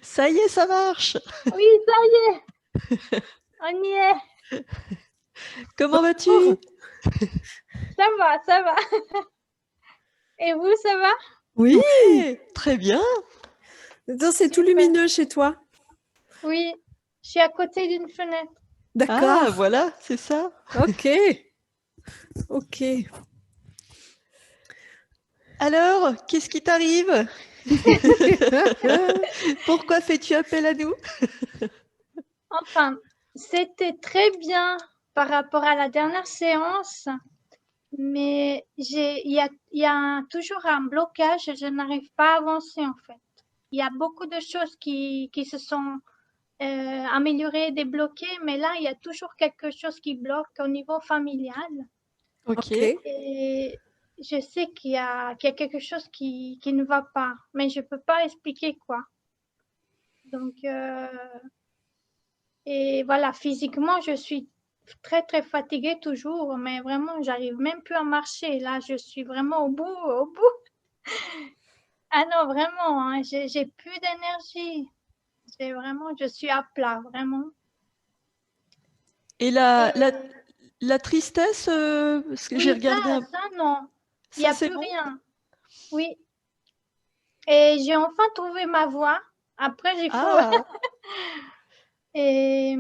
Ça y est, ça marche. Oui, ça y est, on y est. Comment Bonjour. vas-tu? Ça va, ça va. Et vous, ça va? Oui, Ouais, très bien. donc c'est tout Super. lumineux chez toi. Oui, je suis à côté d'une fenêtre. Ah, D'accord. voilà, c'est ça. Ok. Ok. Alors, qu'est-ce qui t'arrive? Pourquoi fais-tu appel à nous? Enfin, c'était très bien par rapport à la dernière séance, mais toujours un blocage, je n'arrive pas à avancer en fait. Il y a beaucoup de choses qui se sont améliorées, débloquées, mais là, il y a toujours quelque chose qui bloque au niveau familial. Ok. Ok. Et je sais qu'il y a quelque chose qui ne va pas, mais je peux pas expliquer quoi. Donc, et voilà, physiquement, je suis très, très fatiguée toujours, mais vraiment, j'arrive même plus à marcher. Là, je suis vraiment au bout, au bout. Ah non, vraiment, hein, j'ai plus d'énergie. Je suis à plat, vraiment. Et la, la, Et la tristesse, parce que j'ai oui, regardé ça, non, il n'y ça a c'est plus bon? rien. Oui. Et j'ai enfin trouvé ma voie. Après, il faut. Ah, Et,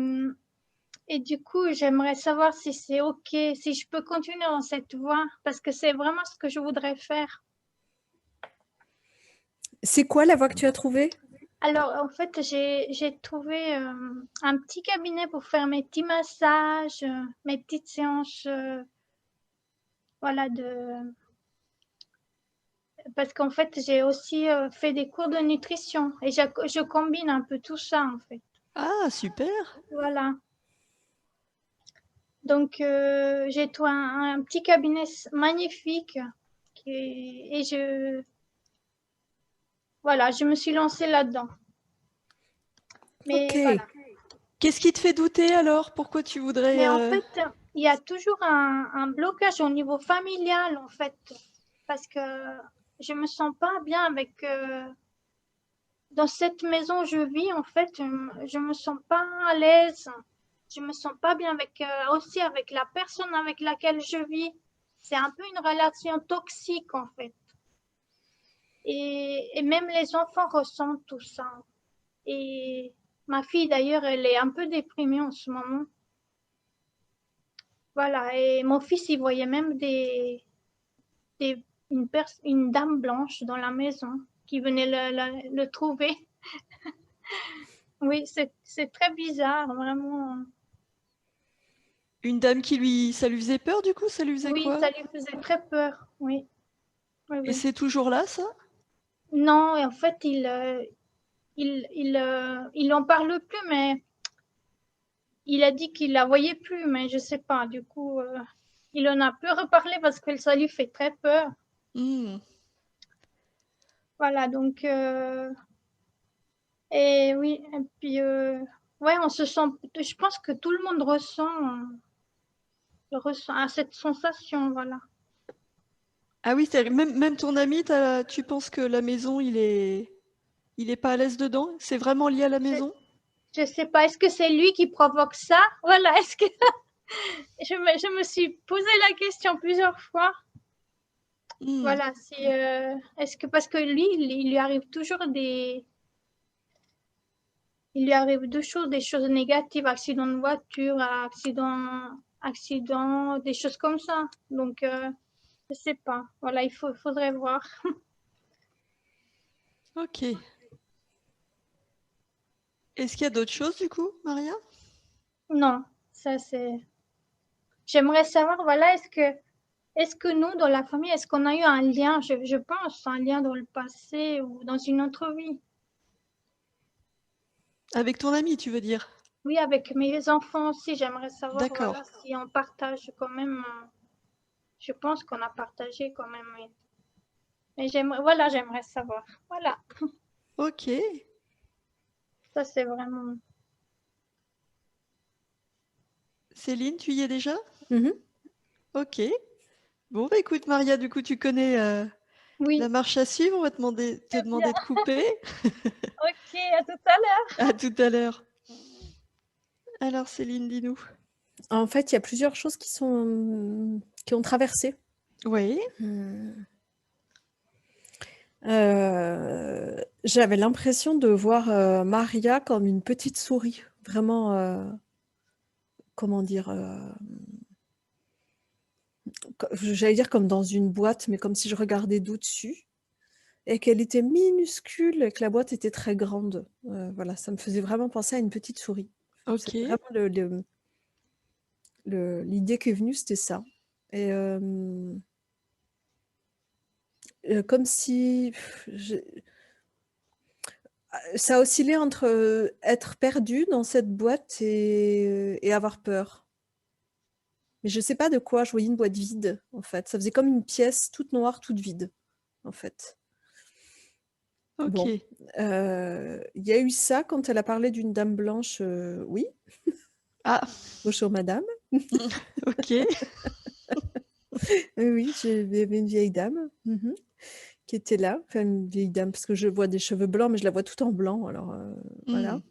et du coup, j'aimerais savoir si c'est OK, si je peux continuer dans cette voie, parce que c'est vraiment ce que je voudrais faire. C'est quoi la voie que tu as trouvée? Alors, en fait, j'ai trouvé un petit cabinet pour faire mes petits massages, mes petites séances, voilà, parce qu'en fait, j'ai aussi fait des cours de nutrition et je combine un peu tout ça, en fait. ah, super. Voilà. Donc, j'ai trouvé un petit cabinet magnifique et voilà, je me suis lancée là-dedans. Ok. Mais voilà. Qu'est-ce qui te fait douter alors? Pourquoi tu voudrais... Mais en fait, il y a toujours un blocage au niveau familial, en fait, parce que je me sens pas bien avec dans cette maison où je vis, en fait, je me sens pas à l'aise. Je me sens pas bien avec aussi avec la personne avec laquelle je vis. C'est un peu une relation toxique, en fait. Et même les enfants ressentent tout ça. Et ma fille, d'ailleurs, elle est un peu déprimée en ce moment. Voilà, et mon fils, il voyait même des une dame blanche dans la maison qui venait le trouver. Oui, c'est très bizarre, vraiment. Une dame ça lui faisait peur du coup? Ça lui faisait Oui, quoi? ça lui faisait très peur. Oui, oui, Et oui. c'est toujours là, ça? Non, et en fait, il en parle plus, mais il a dit qu'il la voyait plus, mais je sais pas. Du coup, il en a plus reparlé parce que ça lui fait très peur. Hmm. Voilà, donc, et oui, et puis, ouais, on se sent, je pense que tout le monde ressent cette sensation, voilà. Ah oui, même ton ami, tu penses que la maison, il est pas à l'aise dedans? C'est vraiment lié à la Je, maison? je sais pas, est-ce que c'est lui qui provoque ça? Voilà, est-ce que je me suis posé la question plusieurs fois. Hmm. Voilà, si, est-ce que parce que lui, il lui arrive toujours il lui arrive deux choses, des choses négatives, accident de voiture, accident, des choses comme ça. Donc, je sais pas. Voilà, faudrait voir. Ok. Est-ce qu'il y a d'autres choses du coup, Maria? Non, ça c'est. J'aimerais savoir, voilà, est-ce que nous, dans la famille, est-ce qu'on a eu un lien, je pense, un lien dans le passé ou dans une autre vie? Avec ton ami, tu veux dire? Oui, avec mes enfants aussi, j'aimerais savoir, D'accord. voilà, si on partage quand même. Je pense qu'on a partagé quand même, oui. Mais j'aimerais savoir. Voilà, Ok. ça c'est vraiment. Céline, tu y es déjà? Mhm. Ok. Bon, bah écoute, Maria, du coup, tu connais Oui, La marche à suivre, on va te très bien. demander de couper. Ok, à tout à l'heure. À tout à l'heure. Alors Céline, dis-nous. En fait, il y a plusieurs choses qui ont traversé. Oui, J'avais l'impression de voir Maria comme une petite souris, vraiment, comment dire, j'allais dire comme dans une boîte, mais comme si je regardais d'au-dessus, et qu'elle était minuscule, et que la boîte était très grande. Voilà, ça me faisait vraiment penser à une petite souris. ok. C'est vraiment l'idée qui est venue, c'était ça. Et comme si ça oscillait entre être perdu dans cette boîte et avoir peur. Mais je sais pas de quoi, je voyais une boîte vide, en fait. Ça faisait comme une pièce toute noire, toute vide, en fait. Ok. Bon, il y a eu ça quand elle a parlé d'une dame blanche, oui. Ah, Bonjour madame. ok. Oui, il y avait une vieille dame, qui était là. Enfin, une vieille dame, parce que je vois des cheveux blancs, mais je la vois tout en blanc, alors voilà. Hmm.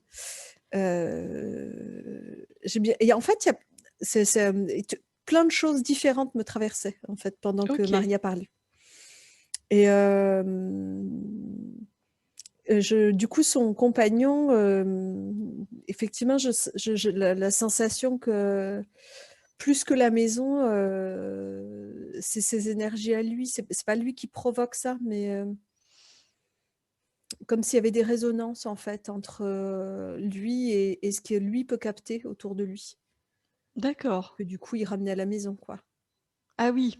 J'aime bien et en fait, il y a et plein de choses différentes me traversaient, en fait, pendant que Ok. Maria parlait et du coup, son compagnon, effectivement, je la sensation que plus que la maison, c'est ses énergies à lui. C'est pas lui qui provoque ça, mais comme s'il y avait des résonances, en fait, entre, lui et ce que lui peut capter autour de lui. D'accord. Que du coup, il ramenait à la maison, quoi. Ah oui.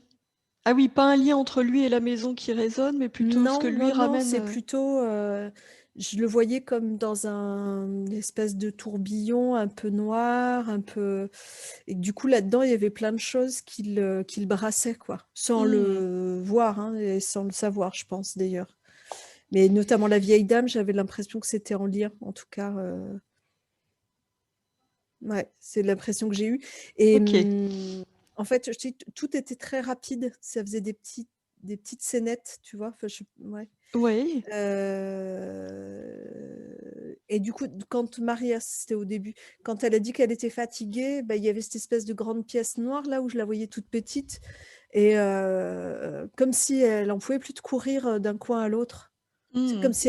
Ah oui, pas un lien entre lui et la maison qui résonne, mais plutôt ce que Non, lui non, non, ramène. c'est plutôt, je le voyais comme dans une espèce de tourbillon un peu noir, un peu et du coup, là-dedans, il y avait plein de choses qu'il brassait, quoi, sans Hmm. le voir, hein, et sans le savoir, je pense, d'ailleurs. Mais notamment la vieille dame, j'avais l'impression que c'était en lien, en tout cas, ouais, c'est l'impression que j'ai eue et Ok. en fait, je dis tout était très rapide. Ça faisait des petites scénettes, tu vois? Enfin, ouais. Oui. Et du coup, quand Maria, c'était au début, quand elle a dit qu'elle était fatiguée, bah, il y avait cette espèce de grande pièce noire là où je la voyais toute petite et comme si elle en pouvait plus de courir, d'un coin à l'autre. C'est Hmm. comme si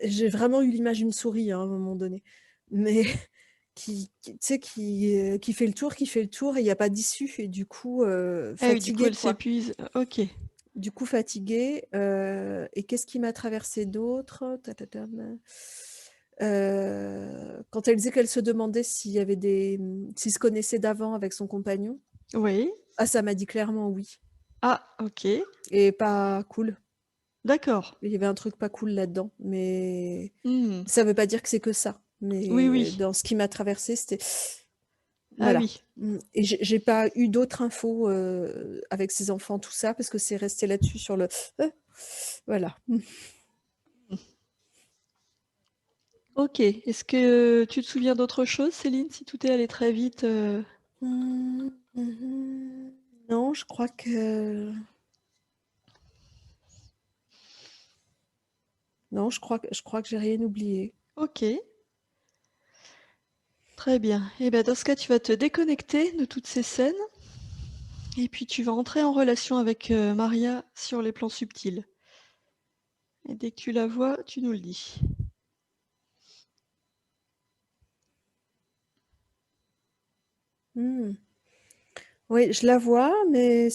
j'ai vraiment eu l'image d'une souris, hein, à un moment donné, mais tu sais, qui fait le tour et il y a pas d'issue et du coup, Ah oui, du coup, fatiguée, elle quoi. s'épuise. Ok. Du coup, fatiguée, et qu'est-ce qui m'a traversé d'autre? Tatatam. Quand elle disait qu'elle se demandait s'ils se connaissaient d'avant avec son compagnon. Oui. Ah, ça m'a dit clairement oui Ah, ok. et pas cool. D'accord. Il y avait un truc pas cool là-dedans, mais Hmm. ça veut pas dire que c'est que ça. Oui, Mais oui. dans ce qui m'a traversé, c'était Ah voilà. oui. Et j'ai pas eu d'autres infos, avec ses enfants, tout ça, parce que c'est resté là-dessus sur le voilà. Ok. Est-ce que tu te souviens d'autre chose, Céline, si tout est allé très vite? Mmh, mmh. Non, je crois que j'ai rien oublié. Ok. Très bien. Et bien, dans ce cas, tu vas te déconnecter de toutes ces scènes et puis tu vas entrer en relation avec Maria sur les plans subtils. Et dès que tu la vois, tu nous le dis. Mmh. Oui, je la vois, mais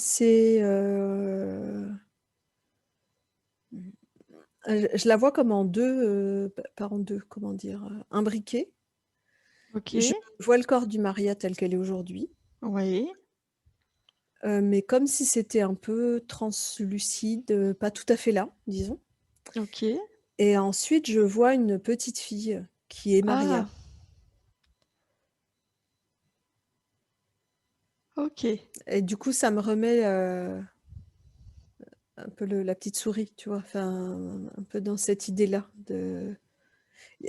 je la vois comme en 2, pas en 2, comment dire? Imbriquée. Ok. Je vois le corps du Maria tel qu'elle est aujourd'hui, Oui. mais comme si c'était un peu translucide, pas tout à fait là, disons. Ok. Et ensuite, je vois une petite fille qui est Ah, Maria. ok. Et du coup, ça me remet, un peu la petite souris, tu vois? Enfin, un peu dans cette idée-là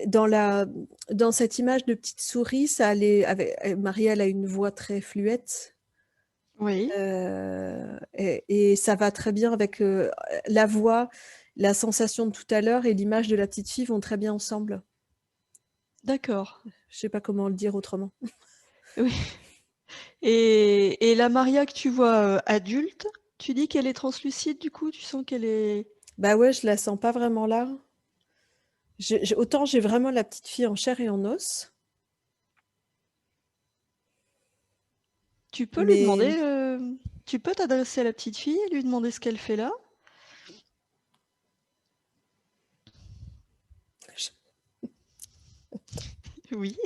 dans la dans cette image de petite souris, ça allait avec Maria, elle a une voix très fluette, Oui, Et ça va très bien avec, la voix, la sensation de tout à l'heure et l'image de la petite fille vont très bien ensemble. d'accord. Je sais pas comment le dire autrement. Oui. Et la Maria que tu vois, adulte, tu dis qu'elle est translucide du coup? Tu sens qu'elle est Bah, ouais, je la sens pas vraiment là. J'ai autant j'ai vraiment la petite fille en chair et en os, tu peux lui demander, mais tu peux t'adresser à la petite fille et lui demander ce qu'elle fait là? j Oui.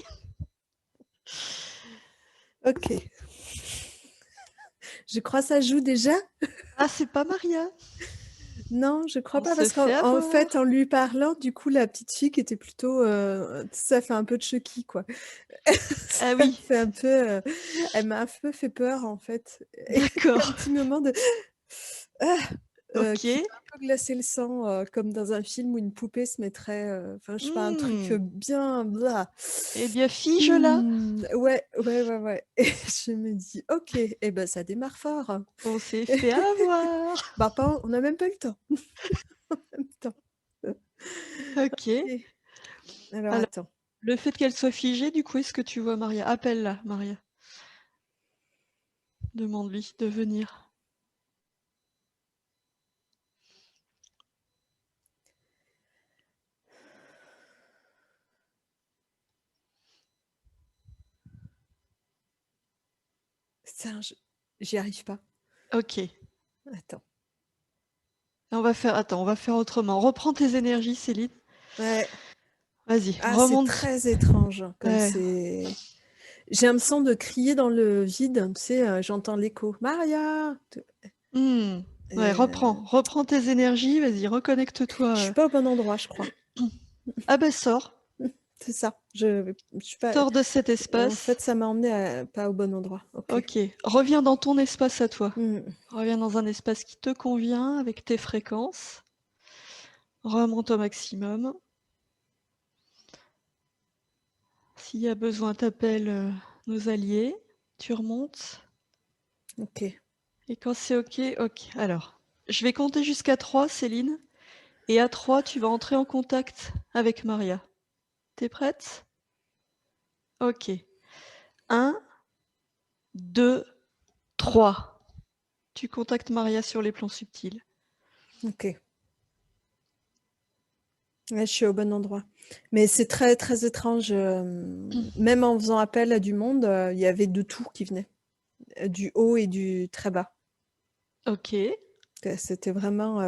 OK. Je crois ça joue déjà? Ah, c'est pas Maria? Non, je crois On pas se parce fait qu'en fait, avoir. en lui parlant, du coup, la petite fille qui était plutôt, ça fait un peu de Chucky, quoi. Ah Ça me oui, fait un peu, elle m'a un peu fait peur, en fait et un d'accord. petit moment de ah, qui OK. m'a un peu glacé le sang, comme dans un film où une poupée se mettrait, enfin, je sais pas, un truc, Mmh. bien Eh bien, fige-la. Ouais, ouais, ouais, ouais et je me dis: «OK et ben, ça démarre fort». On s'est fait avoir. Bah, pas on n'a même pas eu le temps. En même temps. OK. OK. Alors Alors, attends. le fait qu'elle soit figée, du coup, est-ce que tu vois Maria? Appelle-la, Maria. Demande-lui de venir. Putain, j'y arrive pas. OK. Attends. On va faire autrement. Reprends tes énergies, Céline. Ouais. Vas-y, Ah, c'est remonte. très étrange, hein, comme Ouais. c'est j'ai l'impression de crier dans le vide, tu sais, j'entends l'écho: «Maria!» Mmh. Ouais, heu, reprends tes énergies, vas-y, je reconnecte-toi, suis pas au bon endroit, je crois. Ah bah, sors. C'est ça, je suis pas Sors de cet en espace. fait, ça m'a emmenée à pas au bon endroit. OK. OK. Reviens dans ton espace à toi. Mmh. Reviens dans un espace qui te convient avec tes fréquences. Remonte au maximum. S'il y a besoin, t'appelles nos alliés. Tu remontes. OK. Et quand c'est OK, OK. Alors, je vais compter jusqu'à 3, Céline. Et à 3, tu vas entrer en contact avec Maria. T'es prête? OK. 1, 2, 3. Tu contactes Maria sur les plans subtils. OK. Ouais, je suis au bon endroit. Mais c'est très, très étrange, même en faisant appel à du monde, il y avait de tout qui venait, du haut et du très bas. OK. C'était vraiment,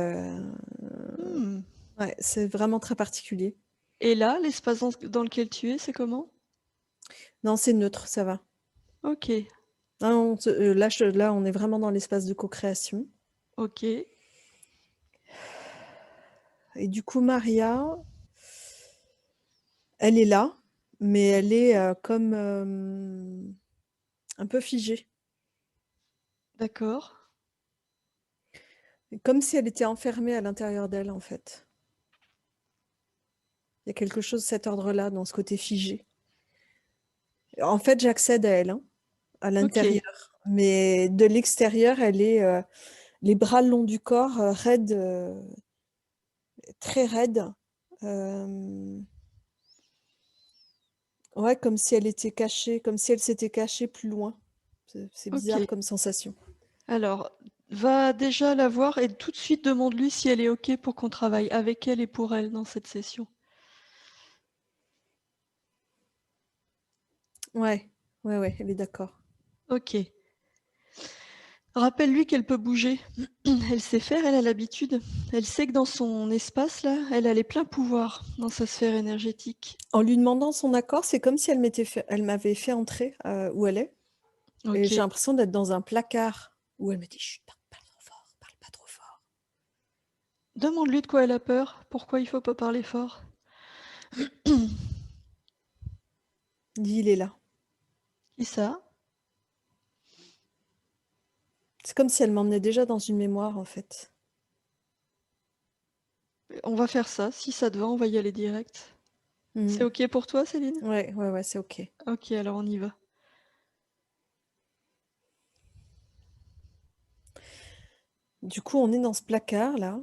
Mmh. ouais, c'est vraiment très particulier. Et là, l'espace dans lequel tu es, c'est comment? Non, c'est neutre, ça va. OK. Non, là, on est vraiment dans l'espace de co-création OK. et du coup, Maria, elle est là, mais elle est, comme, un peu figée. D'accord. Comme si elle était enfermée à l'intérieur d'elle, en fait. Il y a quelque chose de cet ordre-là, dans ce côté figé. En fait, j'accède à elle, hein, à OK. l'intérieur, mais de l'extérieur, elle est, les bras le long du corps, raides, très raides. Hem, ouais, comme si elle était cachée, comme si elle s'était cachée plus loin. C'est bizarre OK. comme sensation. Alors, va déjà la voir et tout de suite demande-lui si elle est OK pour qu'on travaille avec elle et pour elle dans cette session. Ouais, ouais, ouais, elle est d'accord. OK. Rappelle-lui qu'elle peut bouger. Elle sait faire, elle a l'habitude. Elle sait que dans son espace là, elle a les pleins pouvoirs dans sa sphère énergétique. En lui demandant son accord, c'est comme si elle m'avait fait entrer, où elle est et j'ai OK. l'impression d'être dans un placard où elle me dit: «Chut, parle pas trop fort, parle pas trop fort». Demande-lui de quoi elle a peur, pourquoi il faut pas parler fort. Dis: «Il est là». Et ça, C'est comme si elle m'emmenait déjà dans une mémoire, en fait. on va faire ça. Si ça te va, on va y aller direct. C'est Mmh. OK pour toi, Céline? Ouais, ouais, ouais, c'est OK. OK, alors on y va. Du coup, on est dans ce placard là.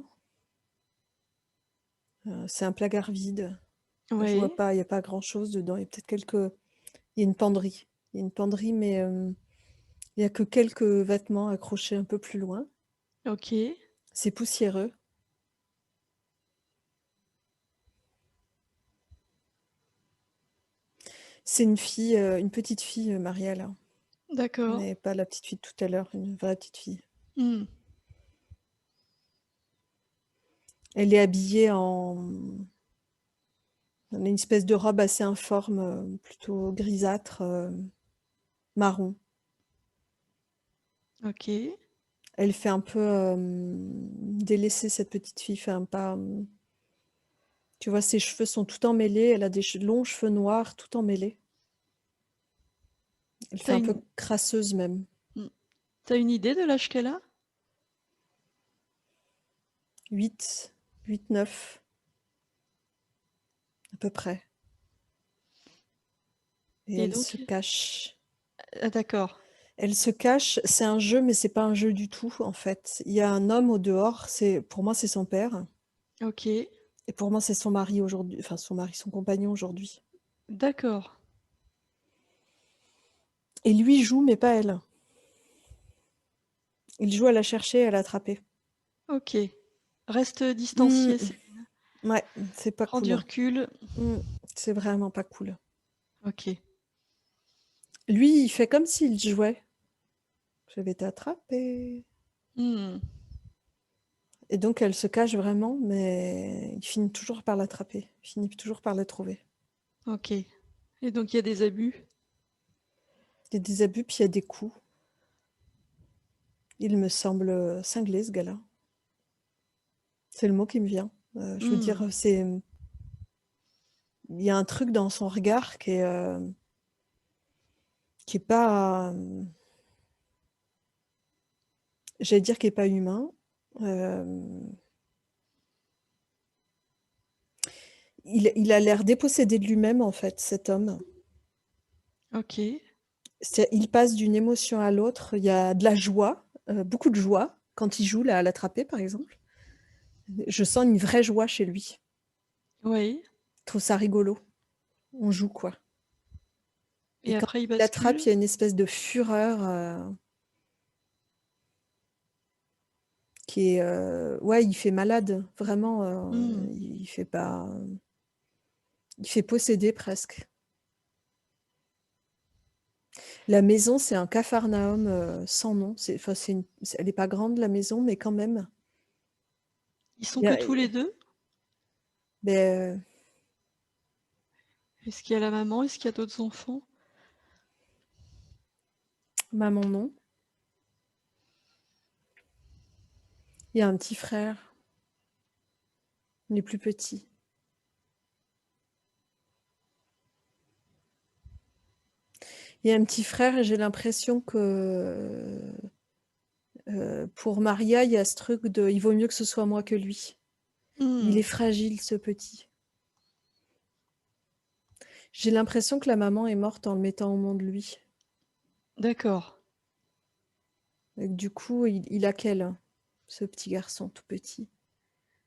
C'est un placard vide. Enfin, je vois Oui, pas, il n'y a pas grand-chose dedans. Il y a peut-être quelques. Il y a une penderie. Il y a une penderie, mais il n'y a que quelques vêtements accrochés un peu plus loin. ok. C'est poussiéreux. C'est une fille, une petite fille, Marielle, D'accord. mais pas la petite fille de tout à l'heure, une vraie petite fille. Hmm. Elle est habillée en une espèce de robe assez informe, plutôt grisâtre, marron. Ok. Elle fait un peu délaissée, cette petite fille, enfin pas. Tu vois, ses cheveux sont tout emmêlés. Elle a des longs cheveux noirs, tout emmêlés. Elle fait T'as un peu une... crasseuse même. Hmm. T'as une idée de l'âge qu'elle a? 8, 8, 9, à peu près. Et Et elle se donc, cache. ah, d'accord. Elle se cache, c'est un jeu, mais c'est pas un jeu du tout, en fait. Il y a un homme au dehors, pour moi, c'est son père. Ok. Et pour moi, c'est son mari aujourd'hui. Enfin, son mari, son compagnon aujourd'hui. D'accord. Et lui joue, mais pas elle. Il joue à la chercher, à l'attraper. Ok. Reste Hmm, distancié, Céline. ouais, c'est pas Prends du cool. recul. Hmm, c'est vraiment pas cool. Ok. Lui, il fait comme s'il jouait. Je vais t'attraper. Hmm. Et donc, elle se cache vraiment, mais il finit toujours par l'attraper. Il finit toujours par la trouver. Ok. Et donc, il y a des abus? Il y a des abus, puis il y a des coups. Il me semble cinglé, ce gars-là. C'est le mot qui me vient. Je veux Hmm. dire, il y a un truc dans son regard qui est pas, j'allais dire qui est pas humain. Euh, il a l'air dépossédé de lui-même, en fait, cet homme. Ok. Il passe d'une émotion à l'autre. Il y a de la joie, beaucoup de joie, quand il joue là, à l'attraper, par exemple. Je sens une vraie joie chez lui. Oui. Je trouve ça rigolo. On joue, quoi. Et Et quand après, il il l'attrape, bascule? il y a une espèce de fureur qui est... ouais, il fait malade, vraiment. Hmm. Il fait pas... Il fait posséder presque. La maison, c'est un capharnaüm sans nom. Enfin, elle n'est pas grande, la maison, mais quand même. Ils sont Il y que a- tous les deux? ben, Est-ce qu'il y a la maman? Est-ce qu'il y a d'autres enfants? maman, non. Il y a un petit frère, il est plus petit. Il y a un petit frère et j'ai l'impression que pour Maria, il y a ce truc de il vaut mieux que ce soit moi que lui. Il Hmm. est fragile, ce petit. J'ai l'impression que la maman est morte en le mettant au monde lui. D'accord. Et que du coup, il a quel, hein, ce petit garçon tout petit?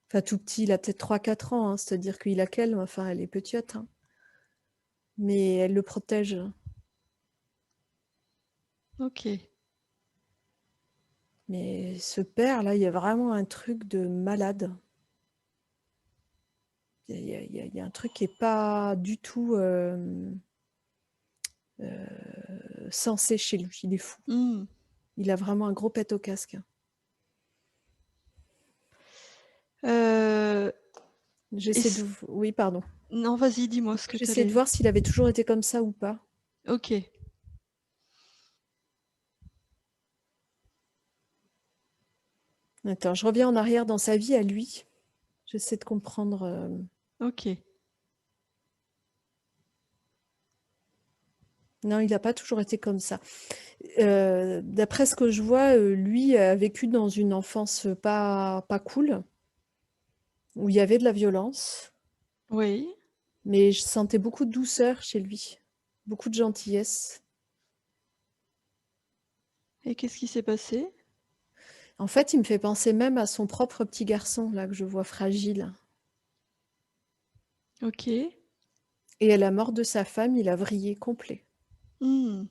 Enfin, tout petit, il a peut-être 3, 4 ans, hein, c'est-à-dire qu'il a quel, enfin, elle est petite, hein, mais elle le protège. Ok. Mais ce père-là, il y a vraiment un truc de malade. Il y a un truc qui est pas du tout sensé chez lui. Il est fou. Hmm. Il a vraiment un gros pet au casque. Euh, J'essaie de... est-ce- Oui, pardon. Non, vas-y, dis-moi ce que J'essaie de t'allais. voir s'il avait toujours été comme ça ou pas. Ok. Attends, je reviens en arrière dans sa vie à lui. J'essaie de comprendre. Ok. Non, il n'a pas toujours été comme ça. D'après ce que je vois, lui a vécu dans une enfance pas cool, où il y avait de la violence, Oui. mais je sentais beaucoup de douceur chez lui, beaucoup de gentillesse. Et qu'est-ce qui s'est passé? En fait, il me fait penser même à son propre petit garçon, là, que je vois fragile. Ok. Et à la mort de sa femme, il a vrillé complet. Hmm.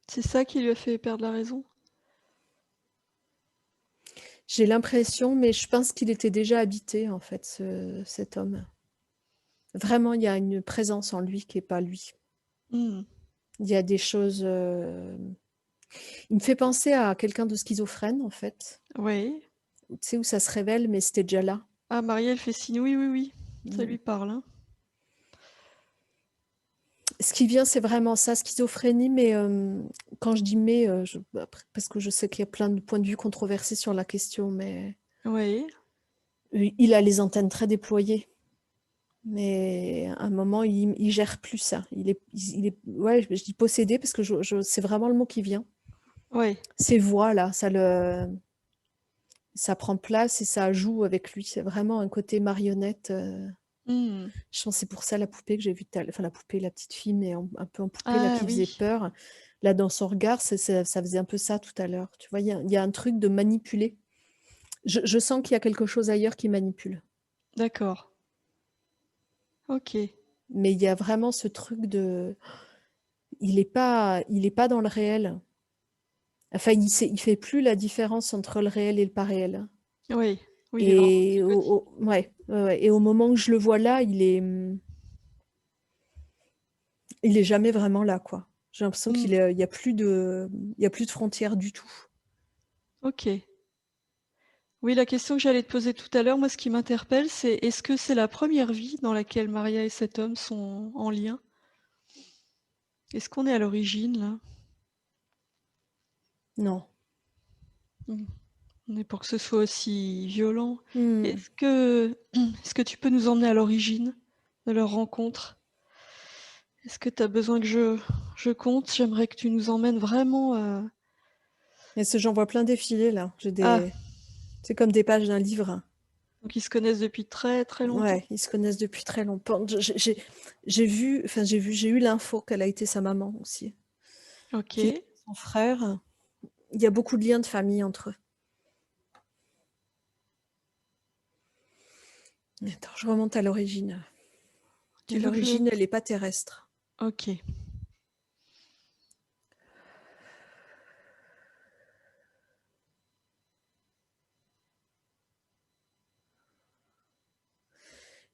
C'est ça qui lui a fait perdre la raison? J'ai l'impression, mais je pense qu'il était déjà habité, en fait, cet homme. Vraiment, il y a une présence en lui qui n'est pas lui. Hmm. Il y a des choses... Il me fait penser à quelqu'un de schizophrène, en fait. Oui. Tu sais, où ça se révèle, mais c'était déjà là. Ah, Maria, elle fait signe. Oui, oui, oui. Ça Mm. lui parle, hein. Ce qui vient, c'est vraiment ça, schizophrénie, mais quand je dis mais, parce que je sais qu'il y a plein de points de vue controversés sur la question, mais Oui. il a les antennes très déployées. Mais à un moment, il gère plus ça. Ouais, je dis possédé parce que c'est vraiment le mot qui vient. Oui. Ces voix là, ça prend place et ça joue avec lui. C'est vraiment un côté marionnette. Hmm. Je pense que c'est pour ça la poupée que j'ai vue tout à l'heure, enfin la poupée, la petite fille, mais un peu en poupée là Ah qui faisait oui. peur. Là, dans son regard, ça faisait un peu ça tout à l'heure. Tu vois, il y a un truc de manipuler. Je sens qu'il y a quelque chose ailleurs qui manipule. D'accord. Ok. Mais il y a vraiment ce truc de, il est pas dans le réel. Enfin, il fait plus la différence entre le réel et le pas réel. Oui. Oui, il est vraiment Et psychotique. ouais, ouais, et au moment où je le vois là, il est jamais vraiment là, quoi. J'ai l'impression Hmm. il y a plus il y a plus de frontières du tout. Ok. Oui, la question que j'allais te poser tout à l'heure, moi, ce qui m'interpelle, c'est est-ce que c'est la première vie dans laquelle Maria et cet homme sont en lien? Est-ce qu'on est à l'origine, là? Non. Hmm. On est pour que ce soit aussi violent. Hmm. Est-ce que tu peux nous emmener à l'origine de leur rencontre? Est-ce que tu as besoin que je compte? J'aimerais que tu nous emmènes vraiment. Et j'en vois plein défiler là. Ah, C'est comme des pages d'un livre. donc ils se connaissent depuis très très longtemps. Ouais, ils se connaissent depuis très longtemps. J'ai eu l'info qu'elle a été sa maman aussi, Ok. qu'il était son frère. Il y a beaucoup de liens de famille entre eux. Attends, je remonte à l'origine. Tu Et veux que je. l'origine, elle n'est pas terrestre. Ok.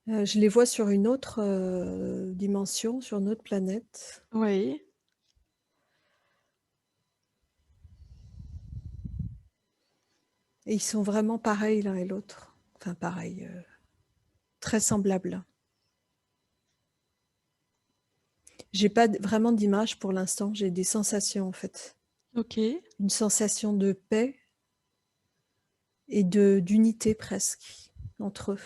Je les vois sur une autre dimension, sur une autre planète. Oui. Et ils sont vraiment pareils l'un et l'autre. Enfin, pareils, très semblables. J'ai pas vraiment d'image pour l'instant, j'ai des sensations en fait. Ok. Une sensation de paix et d'unité presque entre eux.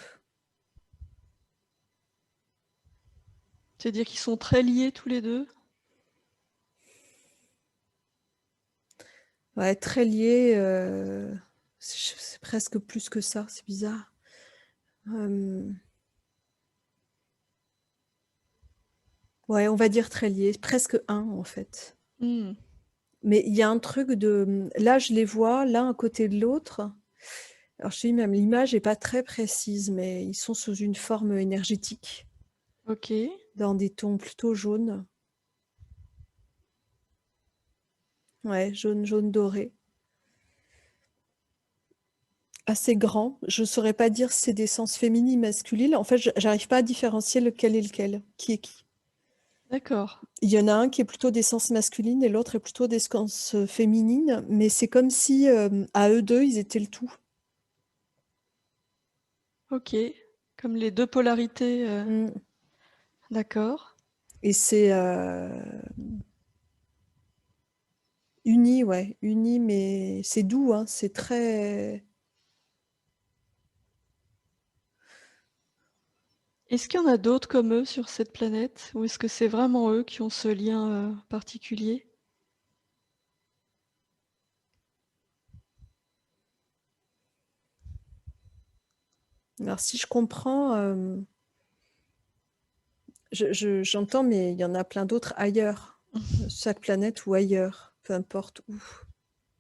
C'est-à-dire qu'ils sont très liés tous les deux? Ouais, très liés. C'est presque plus que ça, c'est bizarre. Ouais, on va dire très liés, presque un en fait. Hmm. Mais il y a un truc de... Là, je les vois l'un à côté de l'autre. Alors, je te dis même, l'image n'est pas très précise, mais ils sont sous une forme énergétique, Ok. dans des tons plutôt jaunes. Ouais, jaune, jaune doré. Assez grand. Je ne saurais pas dire si c'est d'essence féminine, masculine. En fait, j'arrive pas à différencier lequel est lequel, qui est qui. D'accord. Il y en a un qui est plutôt d'essence masculine et l'autre est plutôt d'essence féminine, mais c'est comme si à eux deux, ils étaient le tout. Ok. Comme les deux polarités. Mm. D'accord. Et c'est uni, ouais, uni, mais c'est doux, hein, c'est très... Est-ce qu'il y en a d'autres comme eux sur cette planète? Ou est-ce que c'est vraiment eux qui ont ce lien particulier? Alors si je comprends, j'entends, mais il y en a plein d'autres ailleurs, chaque planète ou ailleurs, peu importe où.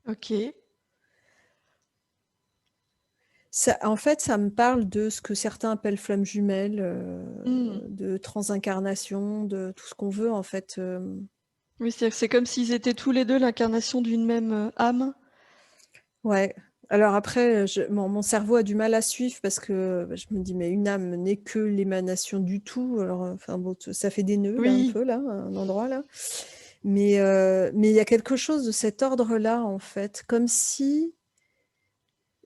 Ok. En fait, ça me parle de ce que certains appellent flammes jumelles, de transincarnation, de tout ce qu'on veut en fait. Oui, c'est-à-dire que c'est comme s'ils étaient tous les deux l'incarnation d'une même âme. Ouais. Alors après, mon cerveau a du mal à suivre parce que je me dis, mais une âme n'est que l'émanation du tout. Alors, enfin bon, ça fait des nœuds là, un Oui, peu là, un endroit là. Mais il y a quelque chose de cet ordre-là en fait, comme si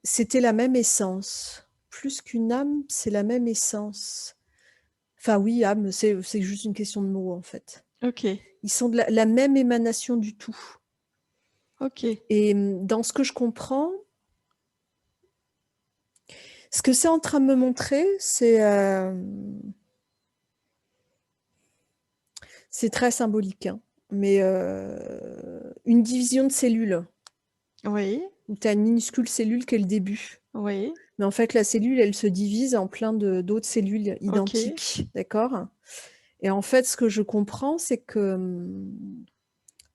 c'était la même essence. Plus qu'une âme, c'est la même essence. Enfin oui, âme, c'est juste une question de mots en fait. ok, Ils sont de la même émanation du tout. ok. Et dans ce que je comprends, ce que c'est en train de me montrer, c'est très symbolique, hein, mais une division de cellules, Oui, où tu as une minuscule cellule qui est le début. oui, Mais en fait, la cellule, elle se divise en plein d'autres cellules ok. identiques, d'accord? Et en fait, ce que je comprends, c'est que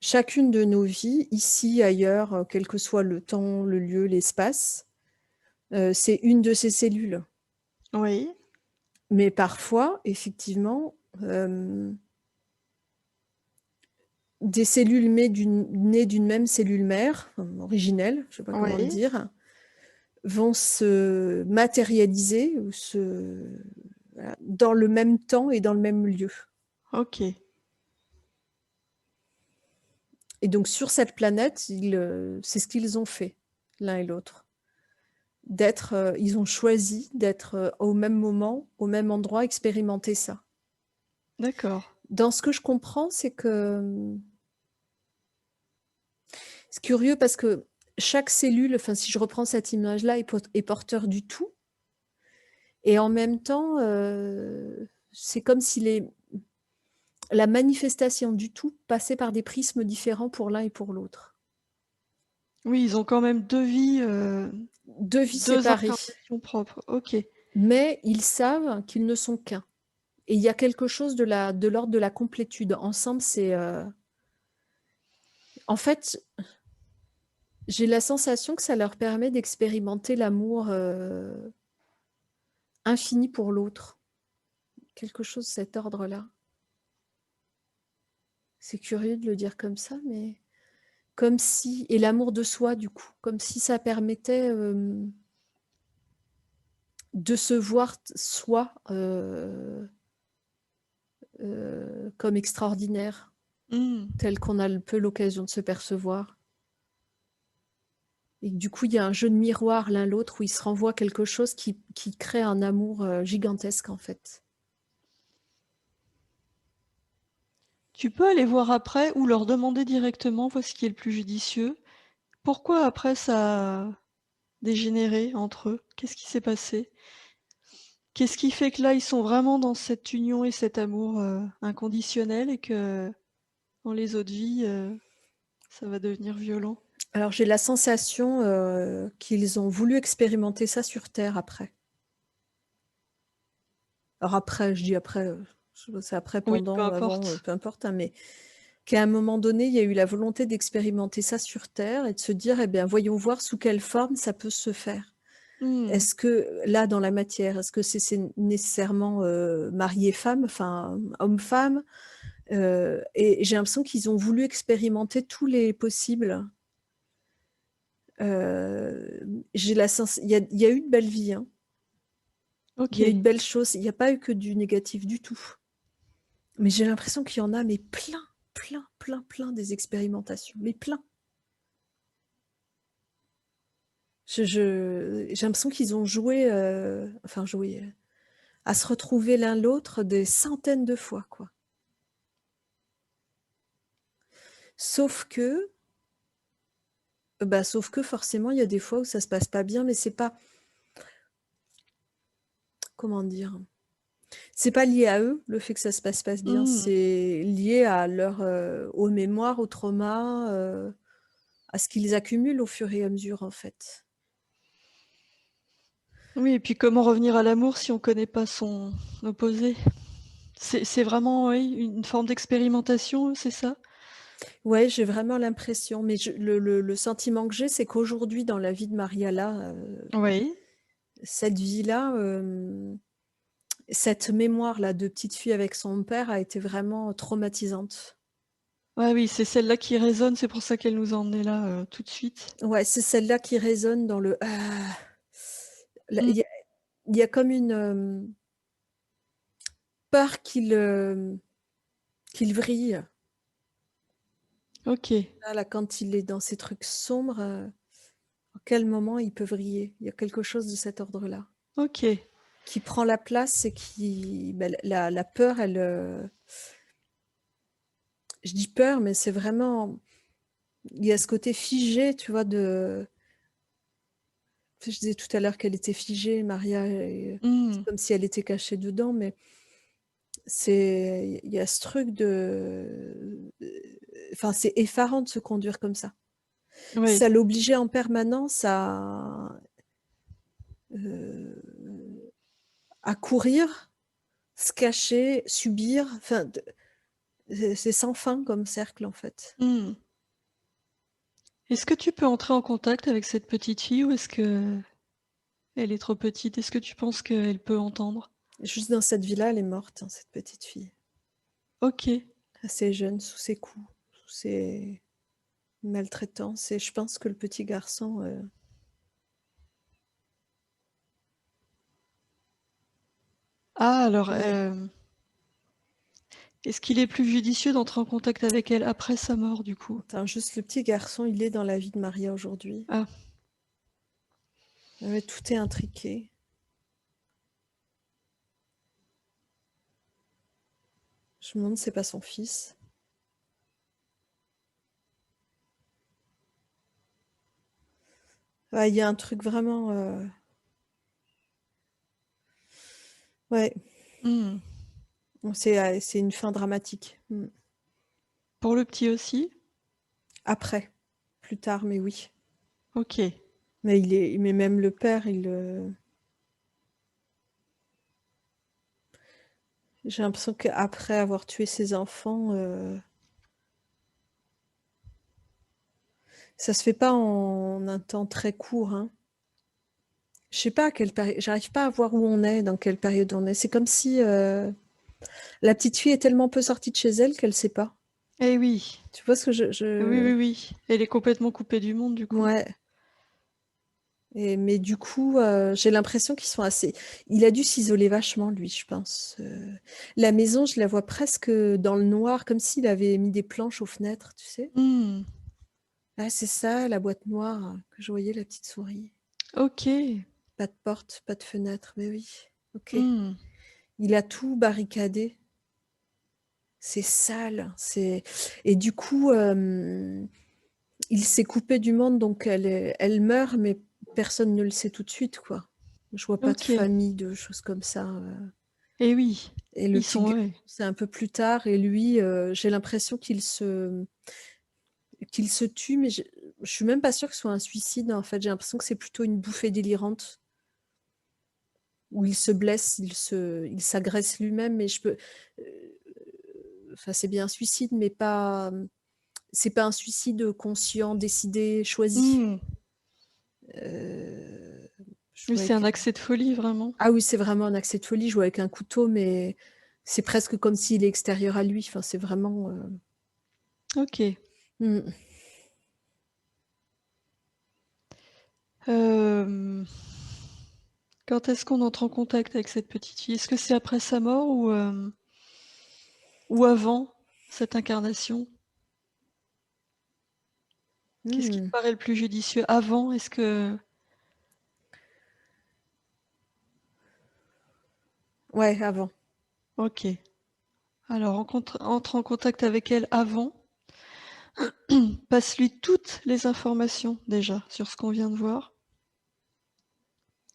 chacune de nos vies, ici, ailleurs, quel que soit le temps, le lieu, l'espace, c'est une de ces cellules. Oui, Mais parfois, effectivement, des cellules nées d'une même cellule mère, originelle, je ne sais pas comment le oui, dire, vont se matérialiser ou voilà, dans le même temps et dans le même lieu. ok. Et donc sur cette planète, c'est ce qu'ils ont fait, l'un et l'autre. Ils ont choisi d'être au même moment, au même endroit, expérimenter ça. D'accord. Dans ce que je comprends, c'est que c'est curieux parce que chaque cellule, enfin si je reprends cette image-là, est porteur du tout. Et en même temps, c'est comme si la manifestation du tout passait par des prismes différents pour l'un et pour l'autre. Oui, ils ont quand même deux vies, Deux vies deux séparées, incarnations propres. Ok. mais ils savent qu'ils ne sont qu'un. Et il y a quelque chose de l'ordre de la complétude. Ensemble, c'est... En fait, j'ai la sensation que ça leur permet d'expérimenter l'amour infini pour l'autre. Quelque chose de cet ordre-là. C'est curieux de le dire comme ça, mais comme si... Et l'amour de soi, du coup. Comme si ça permettait de se voir soi comme extraordinaire, tel qu'on a peu l'occasion de se percevoir. Et du coup, il y a un jeu de miroir l'un l'autre où ils se renvoient quelque chose qui crée un amour gigantesque, en fait. Tu peux aller voir après ou leur demander directement, voici ce qui est le plus judicieux. Pourquoi après ça a dégénéré entre eux? Qu'est-ce qui s'est passé? Qu'est-ce qui fait que là, ils sont vraiment dans cette union et cet amour inconditionnel et que dans les autres vies, ça va devenir violent? Alors, j'ai la sensation qu'ils ont voulu expérimenter ça sur Terre après. Alors après, je dis après, c'est après, Oui, peu pendant, avant, importe. peu importe, hein, mais qu'à un moment donné, il y a eu la volonté d'expérimenter ça sur Terre et de se dire, eh bien, voyons voir sous quelle forme ça peut se faire. Est-ce que, là, dans la matière, est-ce que c'est nécessairement mari et femme, enfin, homme-femme et j'ai l'impression qu'ils ont voulu expérimenter tous les possibles. Il y a eu de belles vies, hein. Il y a eu de Ok. belles choses. Il n'y a pas eu que du négatif du tout. Mais j'ai l'impression qu'il y en a, mais plein, plein, plein, plein des expérimentations. Mais plein. J'ai l'impression qu'ils ont joué, à se retrouver l'un l'autre des centaines de fois, quoi. Sauf que forcément, il y a des fois où ça se passe pas bien, mais c'est pas, comment dire? C'est pas lié à eux, le fait que ça se passe pas bien, c'est lié à aux mémoires, aux traumas, à ce qu'ils accumulent au fur et à mesure, en fait. Oui, et puis comment revenir à l'amour si on connaît pas son opposé? C'est vraiment, oui, une forme d'expérimentation, c'est ça? Ouais, j'ai vraiment l'impression, mais le sentiment que j'ai, c'est qu'aujourd'hui, dans la vie de Mariala, Oui. cette vie-là, cette mémoire-là de petite fille avec son père a été vraiment traumatisante. Ouais, oui, c'est celle-là qui résonne, c'est pour ça qu'elle nous a emmenés là, tout de suite. Ouais, c'est celle-là qui résonne dans le «ah». Là, Mmh. il y a comme une, peur qu'il vrille. OK, Là, quand il est dans ces trucs sombres, à quel moment il peut vriller? Il y a quelque chose de cet ordre-là, OK. qui prend la place et la peur, elle, je dis peur, mais c'est vraiment il y a ce côté figé, tu vois, je disais tout à l'heure qu'elle était figée, Maria, et c'est Mmh. comme si elle était cachée dedans, mais il y a ce truc enfin, c'est effarant de se conduire comme ça. Oui. Ça l'obligeait en permanence heu, à courir, se cacher, subir, enfin c'est sans fin comme cercle, en fait. Mmh. Est-ce que tu peux entrer en contact avec cette petite fille ou est-ce qu'elle est trop petite? Est-ce que tu penses qu'elle peut entendre? Juste dans cette vie-là, elle est morte, hein, cette petite fille. OK. Assez jeune, sous ses coups, sous ses maltraitances, et je pense que le petit garçon, Ah alors, ouais. est-ce qu'il est plus judicieux d'entrer en contact avec elle après sa mort, du coup? Attends, juste le petit garçon, il est dans la vie de Maria aujourd'hui. Ah, Ah ouais, tout est intriqué. Je me demande si c'est pas son fils. Ouais, il y a un truc vraiment, ouais, mmh. c'est une fin dramatique. Mmh. Pour le petit aussi? Après, plus tard, mais oui. OK. Mais même le père, j'ai l'impression qu'après avoir tué ses enfants, ça se fait pas en un temps très court, hein. Je sais pas à quelle péri j'arrive pas à voir où on est, dans quelle période on est. C'est comme si, la petite fille est tellement peu sortie de chez elle qu'elle sait pas. Eh oui. Tu vois ce que Oui, oui, oui. Elle est complètement coupée du monde, du coup. ouais, mais du coup, j'ai l'impression qu'ils sont assez il a dû s'isoler vachement lui, je pense, la maison, je la vois presque, dans le noir, comme s'il avait mis des planches aux fenêtres, tu sais? Mmh. Ah, c'est ça, la boîte noire, que je voyais, la petite souris. OK. Pas de porte, pas de fenêtre, mais oui, OK. Mmh. Il a tout barricadé. C'est sale, et du coup, il s'est coupé du monde, donc elle meurt, mais personne ne le sait tout de suite, quoi. Je vois pas de OK. famille, de choses comme ça, Eh oui. et le Ils petit sont garçon, ouais. c'est un peu plus tard, et lui, j'ai l'impression qu'il se tue, mais je suis même pas sûre que ce soit un suicide, en fait. J'ai l'impression que c'est plutôt une bouffée délirante où il se blesse, il s'agresse lui-même, mais enfin, c'est bien un suicide, mais pas, c'est pas un suicide conscient, décidé, choisi. Mmh. Heu, je Oui, vois c'est un avec accès de folie, vraiment. ah oui, c'est vraiment un accès de folie, je vois avec un couteau, mais c'est presque comme s'il est extérieur à lui. Enfin, c'est vraiment, OK. mmh. Hem, quand est-ce qu'on entre en contact avec cette petite fille? Est-ce que c'est après sa mort ou avant cette incarnation? Qu'est-ce qui te Mmh. paraît le plus judicieux? Avant, est-ce que Ouais, avant. OK. Alors entre en contact avec elle avant, passe-lui toutes les informations déjà sur ce qu'on vient de voir.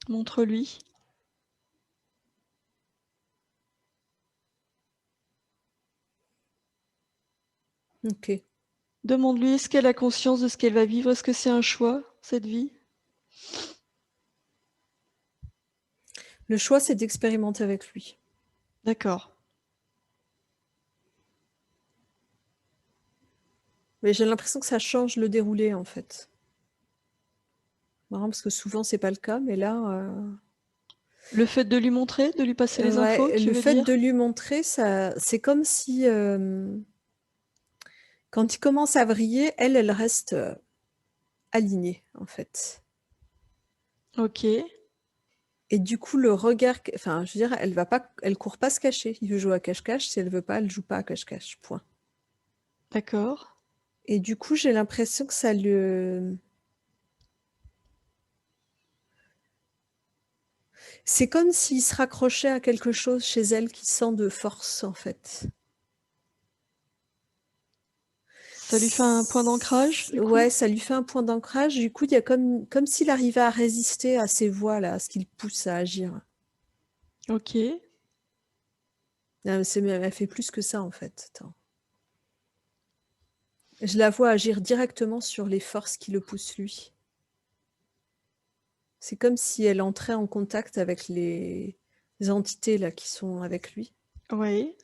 Montre-lui. OK. Demande-lui, est-ce qu'elle a conscience de ce qu'elle va vivre? Est-ce que c'est un choix, cette vie? Le choix, c'est d'expérimenter avec lui. D'accord. Mais j'ai l'impression que ça change le déroulé, en fait. Marrant parce que souvent c'est pas le cas, mais là, Le fait de lui montrer, de lui passer les infos, Ouais, tu le veux fait dire? de lui montrer, c'est comme si quand il commence à vriller, elle reste alignée en fait. Ok, Et du coup, le regard, enfin, je veux dire, elle court pas se cacher. Il veut jouer à cache-cache. Si elle veut pas, elle joue pas à cache-cache. Point. d'accord. Et du coup, j'ai l'impression que ça le. C'est comme s'il se raccrochait à quelque chose chez elle qui sent de force, en fait. Ça lui fait un point d'ancrage, du coup? Ouais, ça lui fait un point d'ancrage. Du coup, il y a comme s'il arrivait à résister à ces voix-là, à ce qui le pousse à agir. Ok. Ah, elle fait plus que ça, en fait. Attends. Je la vois agir directement sur les forces qui le poussent, lui. C'est comme si elle entrait en contact avec les entités là qui sont avec lui. Oui.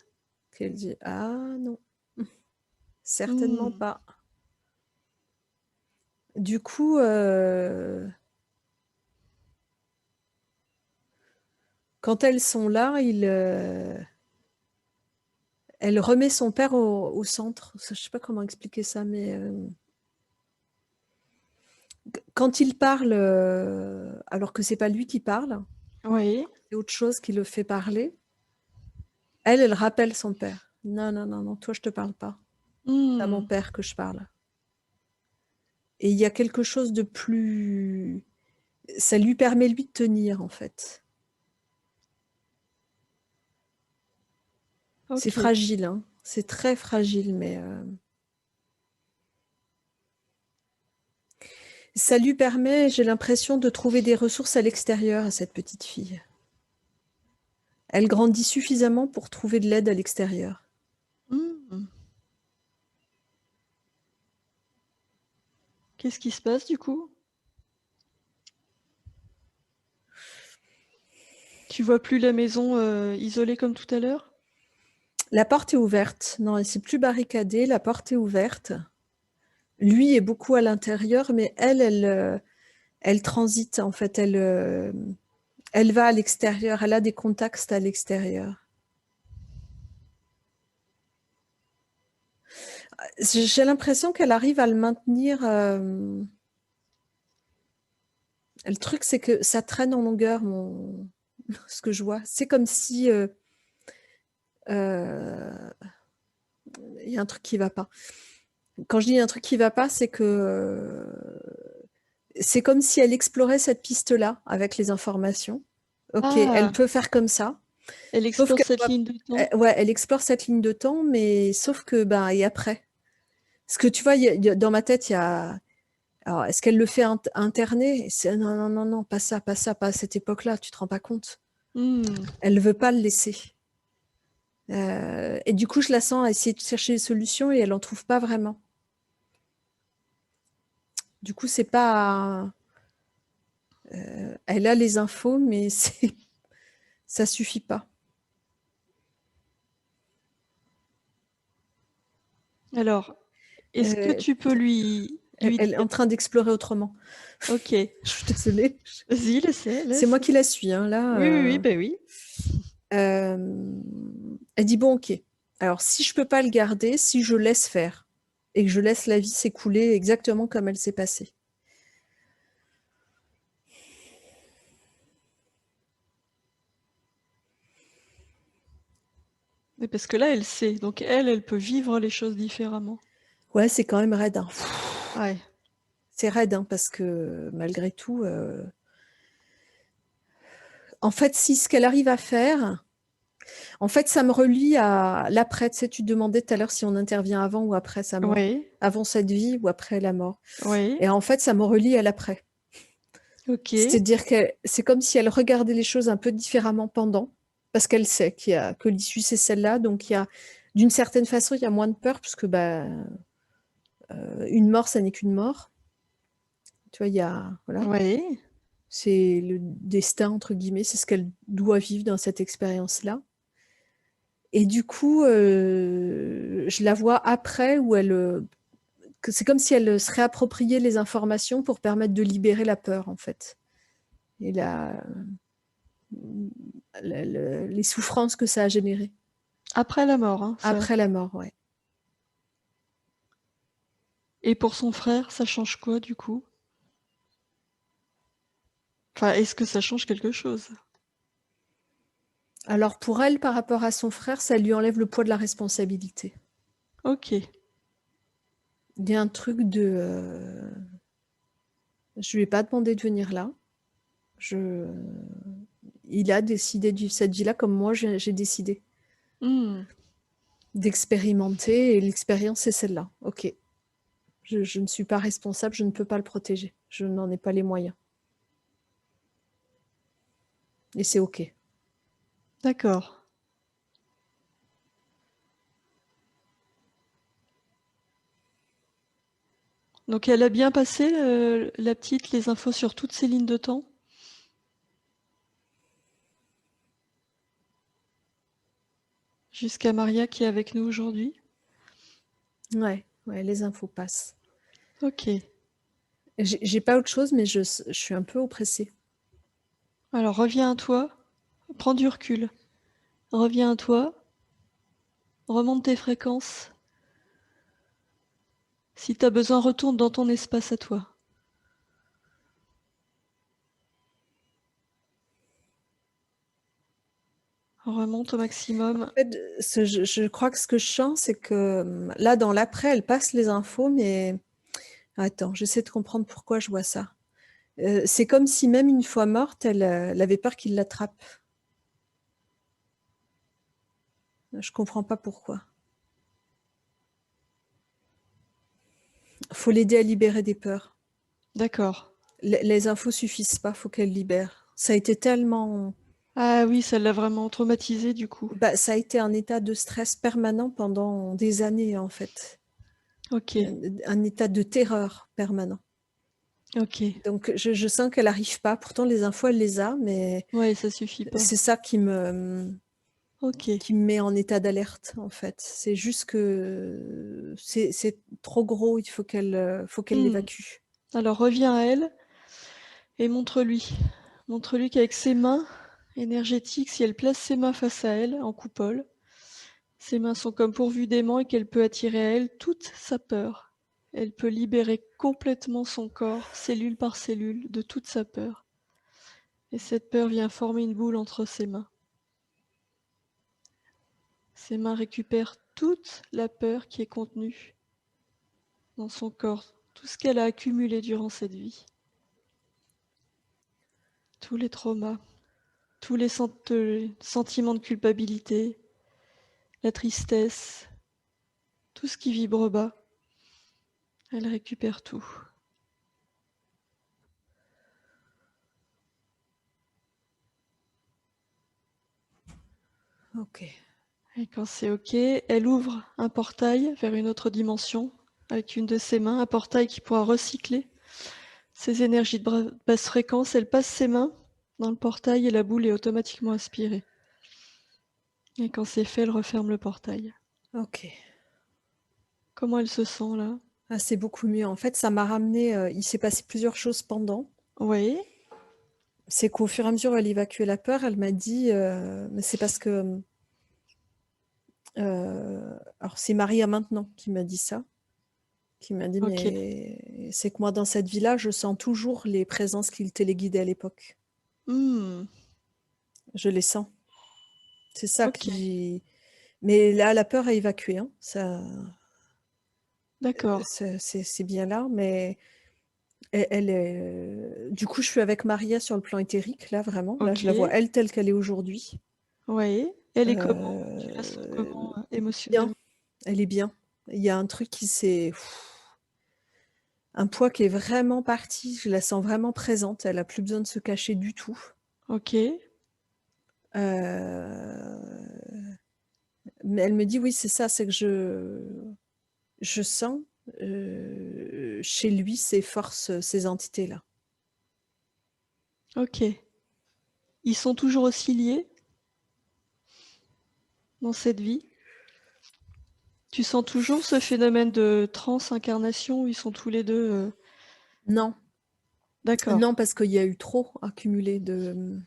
Qu'elle dit ah non, certainement Hmm. pas. Du coup, quand elles sont là, elle remet son père au centre. Je sais pas comment expliquer ça, mais quand il parle, alors que c'est pas lui qui parle, Oui. c'est autre chose qui le fait parler. Elle rappelle son père. Non, non, non, non, toi je te parle pas. C'est à mon Hmm. père que je parle. Et il y a quelque chose de plus. Ça lui permet, lui, de tenir, en fait. C'est Ok. fragile, hein. C'est très fragile, mais ça lui permet, j'ai l'impression, de trouver des ressources à l'extérieur à cette petite fille. Elle grandit suffisamment pour trouver de l'aide à l'extérieur. Hmm. Qu'est-ce qui se passe, du coup? Tu vois plus la maison isolée comme tout à l'heure? La porte est ouverte. Non, elle s'est plus barricadée. La porte est ouverte. Lui est beaucoup à l'intérieur, mais elle transite, en fait. Elle va à l'extérieur. Elle a des contacts à l'extérieur. J'ai l'impression qu'elle arrive à le maintenir. Le truc, c'est que ça traîne en longueur, ce que je vois. C'est comme si il y a un truc qui va pas. Quand je dis un truc qui va pas, c'est que c'est comme si elle explorait cette piste-là avec les informations. Ok, elle Ah, peut faire comme ça. elle Sauf explore que cette ligne de temps. ouais, elle explore cette ligne de temps, mais sauf que ben et après. Parce que tu vois, dans ma tête, il y a. Alors, est-ce qu'elle le fait interner? Non, non, non, non, pas ça, pas ça, pas à cette époque-là, tu te rends pas compte. Hmm. Elle ne veut pas le laisser. Et du coup, je la sens essayer de chercher des solutions et elle n'en trouve pas vraiment. Du coup, c'est pas. Elle a les infos, mais ça suffit pas. Alors, est-ce que Euh, tu peux lui elle est dire? en train d'explorer autrement. Ok, Je suis désolée. vas-y, laisse-la, C'est moi laisse. qui la suis, hein, là. Oui, oui, oui, ben oui. Elle dit bon, ok. Alors, si je peux pas le garder, si je laisse faire et que je laisse la vie s'écouler exactement comme elle s'est passée. Mais parce que là, elle sait. Donc elle peut vivre les choses différemment. Ouais, c'est quand même raide, hein. Ouais. C'est raide, hein, parce que malgré tout, en fait, si ce qu'elle arrive à faire, en fait, ça me relie à l'après. Tu sais, tu te demandais tout à l'heure si on intervient avant ou après sa mort, Oui, avant cette vie ou après la mort. oui. Et en fait, ça me relie à l'après. Ok. C'est-à-dire que c'est comme si elle regardait les choses un peu différemment pendant, parce qu'elle sait que l'issue c'est celle-là. Donc d'une certaine façon, il y a moins de peur, puisque bah, une mort, ça n'est qu'une mort. Tu vois, voilà. Oui. C'est le destin, entre guillemets, c'est ce qu'elle doit vivre dans cette expérience-là. Et du coup, je la vois après où c'est comme si elle se réappropriait les informations pour permettre de libérer la peur, en fait. Et les souffrances que ça a générées. Après la mort, hein, ça. Après la mort, ouais. Et pour son frère, ça change quoi du coup? Enfin, est-ce que ça change quelque chose? Alors pour elle, par rapport à son frère, ça lui enlève le poids de la responsabilité. Ok, Il y a un truc je lui ai pas demandé de venir là. Il a décidé de vivre cette vie-là comme moi j'ai décidé Hmm, d'expérimenter et l'expérience c'est celle-là. Ok. Je ne suis pas responsable, je ne peux pas le protéger. Je n'en ai pas les moyens. Et c'est ok. d'accord. Donc elle a bien passé, la petite, les infos sur toutes ces lignes de temps? Jusqu'à Maria qui est avec nous aujourd'hui? Ouais, les infos passent. Ok. J'ai pas autre chose, mais je suis un peu oppressée. Alors reviens à toi, prends du recul. Reviens à toi, remonte tes fréquences. Si tu as besoin, retourne dans ton espace à toi. Remonte au maximum. En fait, je crois que ce que je sens, c'est que là, dans l'après, elle passe les infos, mais attends, j'essaie de comprendre pourquoi je vois ça. C'est comme si même une fois morte, elle avait peur qu'il l'attrape. Je comprends pas pourquoi. Faut l'aider à libérer des peurs. D'accord. Les infos suffisent pas, faut qu'elle libère. Ça a été tellement... Ah oui, ça l'a vraiment traumatisé du coup. Bah, ça a été un état de stress permanent pendant des années, en fait. Ok, Un état de terreur permanent. ok. Donc, je sens qu'elle n'arrive pas. Pourtant, les infos, elle les a, mais Ouais, ça suffit pas. c'est ça Ok. qui me met en état d'alerte, en fait. C'est juste que c'est trop gros, il faut qu'elle Hmm. l'évacue. Alors reviens à elle et montre-lui. Montre-lui qu'avec ses mains énergétiques, si elle place ses mains face à elle en coupole, ses mains sont comme pourvues d'aimants et qu'elle peut attirer à elle toute sa peur. Elle peut libérer complètement son corps, cellule par cellule, de toute sa peur. Et cette peur vient former une boule entre ses mains. Ses mains récupèrent toute la peur qui est contenue dans son corps, tout ce qu'elle a accumulé durant cette vie. Tous les traumas, tous les sentiments de culpabilité, la tristesse, tout ce qui vibre bas, elle récupère tout. Ok. Et quand c'est ok, elle ouvre un portail vers une autre dimension avec une de ses mains, un portail qui pourra recycler ces énergies de basse fréquence. Elle passe ses mains dans le portail et la boule est automatiquement aspirée. Et quand c'est fait, elle referme le portail. Ok. Comment elle se sent là? Ah, c'est beaucoup mieux. En fait, ça m'a ramené. Il s'est passé plusieurs choses pendant. Oui, C'est qu'au fur et à mesure où elle évacuait la peur, elle m'a dit, mais c'est parce que, alors c'est Maria maintenant qui m'a dit ça, qui m'a dit, ok. mais c'est que moi dans cette vie-là, je sens toujours les présences qui téléguidaient à l'époque. Hmm, Je les sens. C'est ça ok, qui. Mais là, la peur a évacué, hein. Ça, d'accord. c'est bien là, mais elle est. Du coup, je suis avec Maria sur le plan éthérique, là, vraiment. Là, Ok, je la vois elle telle qu'elle est aujourd'hui. oui. Elle est comment? Tu la sens comment Euh, Bien, émotionnellement? elle est bien. Il y a un truc qui s'est. Un poids qui est vraiment parti. Je la sens vraiment présente. Elle a plus besoin de se cacher du tout. Ok, Euh, Mais elle me dit oui, c'est ça, c'est que je sens chez lui ces forces, ces entités-là. ok. Ils sont toujours aussi liés dans cette vie? Tu sens toujours ce phénomène de trans-incarnation où ils sont tous les deux Non, d'accord. non, parce qu'il y a eu trop accumulé de.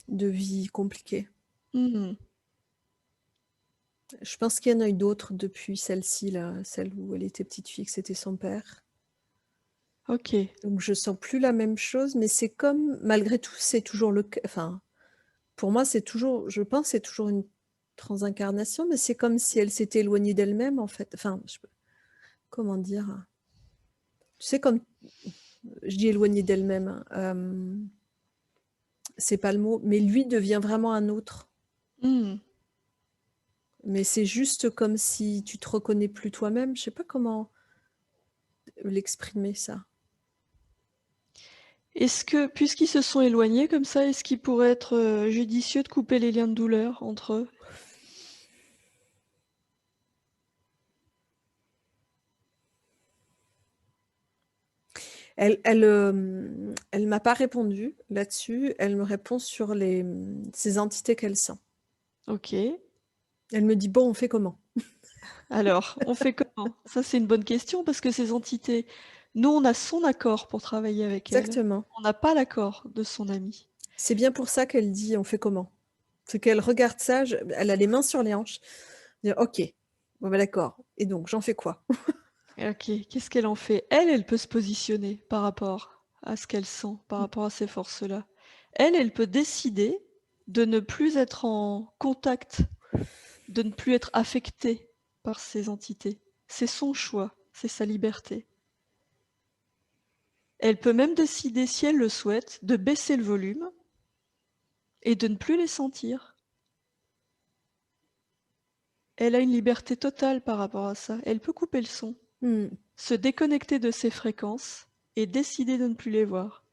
de vie compliquée. Mmh. Je pense qu'il y en a eu d'autres depuis celle-ci, là, celle où elle était petite fille, que c'était son père. OK. Donc je sens plus la même chose, mais c'est comme, malgré tout, c'est toujours enfin, pour moi, c'est toujours, je pense, c'est toujours une transincarnation, mais c'est comme si elle s'était éloignée d'elle-même, en fait. Enfin, comment dire? Tu sais, comme, je dis éloignée d'elle-même, c'est pas le mot, mais lui devient vraiment un autre. Mmh. Mais c'est juste comme si tu te reconnais plus toi-même. Je sais pas comment l'exprimer, ça. Est-ce que, puisqu'ils se sont éloignés comme ça, est-ce qu'il pourrait être, judicieux de couper les liens de douleur entre eux? Elle m'a pas répondu là-dessus. Elle me répond sur ces entités qu'elle sent. OK. Elle me dit: «Bon, on fait comment?» Alors, on fait comment? Ça, c'est une bonne question parce que ces entités, nous, on a son accord pour travailler avec elles. Exactement. On n'a pas l'accord de son ami. C'est bien pour ça qu'elle dit: «On fait comment?» C'est qu'elle regarde ça, elle a les mains sur les hanches. Dire: «OK, bon bah d'accord, et donc j'en fais quoi?» OK, qu'est-ce qu'elle en fait? Elle, elle peut se positionner par rapport à ce qu'elle sent, par rapport à ces forces-là. Elle, elle peut décider de ne plus être en contact, de ne plus être affectée par ces entités. C'est son choix, c'est sa liberté. Elle peut même décider, si elle le souhaite, de baisser le volume et de ne plus les sentir. Elle a une liberté totale par rapport à ça. Elle peut couper le son, Mmh. se déconnecter de ces fréquences et décider de ne plus les voir.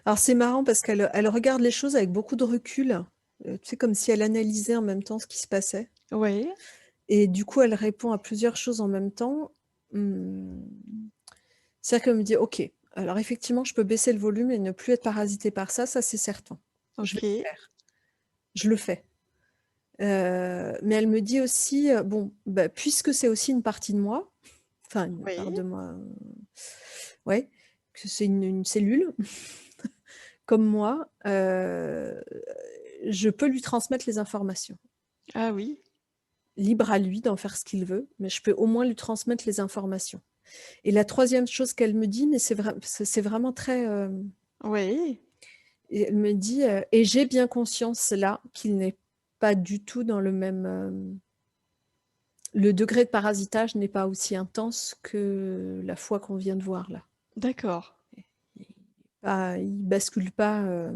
Alors c'est marrant parce qu'elle regarde les choses avec beaucoup de recul, tu sais, comme si elle analysait en même temps ce qui se passait, Oui, et du coup, elle répond à plusieurs choses en même temps. Mmh, C'est-à-dire qu'elle me dit: «OK, alors effectivement, je peux baisser le volume et ne plus être parasitée par ça, ça c'est certain. Je vais OK. le faire. Je le fais». Mais elle me dit aussi, «Bon, bah, puisque c'est aussi une partie de moi, enfin une part Oui. de moi, ouais, que c'est une cellule comme moi, je peux lui transmettre les informations. Ah oui. Libre à lui d'en faire ce qu'il veut, mais je peux au moins lui transmettre les informations». Et la troisième chose qu'elle me dit, mais c'est vraiment très, Oui. et elle me dit, «Et j'ai bien conscience là qu'il n'est pas du tout dans le même, le degré de parasitage n'est pas aussi intense que la fois qu'on vient de voir là. D'accord. Il bascule pas,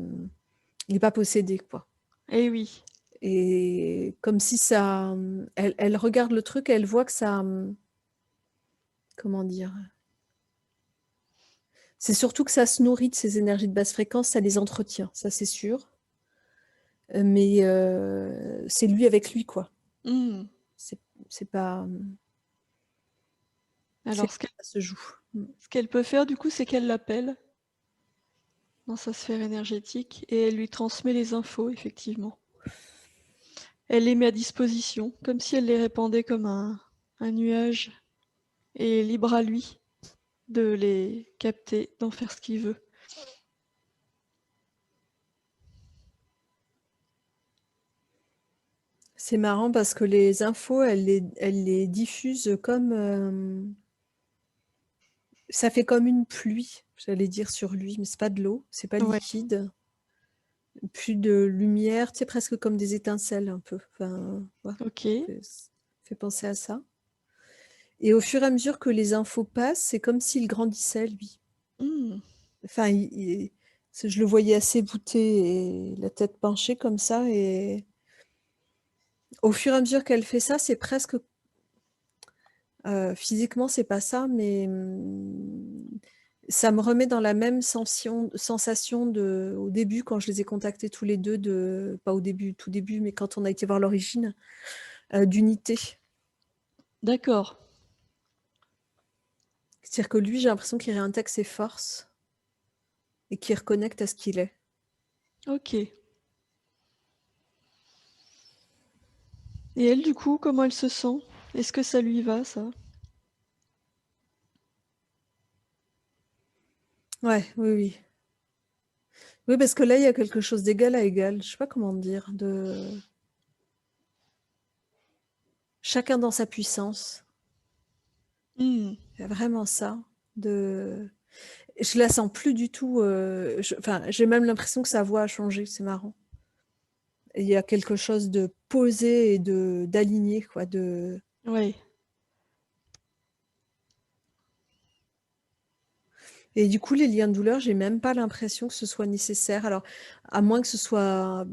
il est pas possédé, quoi». Eh oui. Et comme si ça, elle regarde le truc et elle voit que ça, comment dire? C'est surtout que ça se nourrit de ces énergies de basse fréquence, ça les entretient, ça c'est sûr. Mais c'est lui avec lui, quoi. Mmh. C'est c'est pas, c'est Alors là que ça se joue. ce qu'elle peut faire du coup, c'est qu'elle l'appelle dans sa sphère énergétique et elle lui transmet les infos effectivement. Elle les met à disposition, comme si elle les répandait comme un nuage et libre à lui de les capter, d'en faire ce qu'il veut. C'est marrant parce que les infos, elle les diffuse comme, ça fait comme une pluie, j'allais dire sur lui, mais c'est pas de l'eau, c'est pas Ouais, liquide. Puis de lumière, tu sais, presque comme des étincelles un peu. Enfin, ouais, OK. fait penser à ça. Et au fur et à mesure que les infos passent, c'est comme s'il grandissait lui. Mmh. Enfin, je le voyais assez voûté et la tête penchée comme ça, et au fur et à mesure qu'elle fait ça, c'est presque, physiquement, c'est pas ça, mais ça me remet dans la même sensation de au début quand je les ai contactés tous les 2, de pas au début, tout début, mais quand on a été voir l'origine, d'unité. D'accord. C'est-à-dire que lui, j'ai l'impression qu'il réintègre ses forces et qu'il reconnecte à ce qu'il est. OK. Et elle, du coup, comment elle se sent? Est-ce que ça lui va, ça? Ouais, oui, oui. Oui, parce que là, il y a quelque chose d'égal à égal. Je sais pas comment dire. Chacun dans sa puissance. Hmm. Il y a vraiment ça. Je la sens plus du tout. Enfin, j'ai même l'impression que sa voix a changé. C'est marrant. Et il y a quelque chose de posé et d'aligné, quoi. Oui. Et du coup, les liens de douleur, j'ai même pas l'impression que ce soit nécessaire. Alors, à moins que ce soit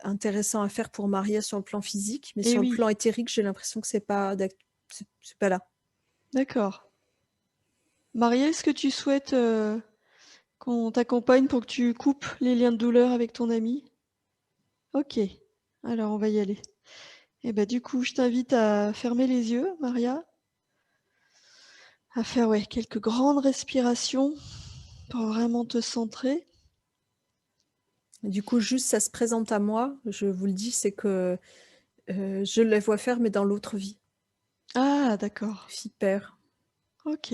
intéressant à faire pour Maria sur le plan physique, mais Et sur le oui. plan éthérique, j'ai l'impression que c'est pas là. D'accord. Maria, est-ce que tu souhaites qu'on t'accompagne pour que tu coupes les liens de douleur avec ton ami? Ok. Alors, on va y aller. Et ben, du coup, je t'invite à fermer les yeux, Maria, à faire quelques grandes respirations pour vraiment te centrer. Du coup, juste, ça se présente à moi. Je vous le dis, c'est que je la vois faire, mais dans l'autre vie. Ah, d'accord. Super. Ok.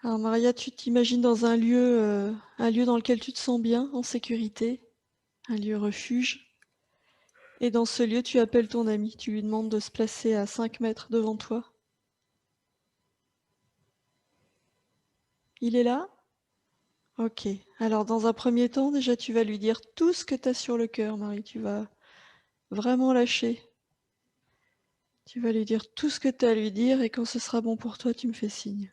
Alors, Maria, tu t'imagines dans un lieu dans lequel tu te sens bien, en sécurité, un lieu refuge. Et dans ce lieu, tu appelles ton ami, tu lui demandes de se placer à 5 mètres devant toi. Il est là? Ok. Alors, dans un premier temps, déjà, tu vas lui dire tout ce que tu as sur le cœur, Marie. Tu vas vraiment lâcher. Tu vas lui dire tout ce que tu as à lui dire et quand ce sera bon pour toi, tu me fais signe.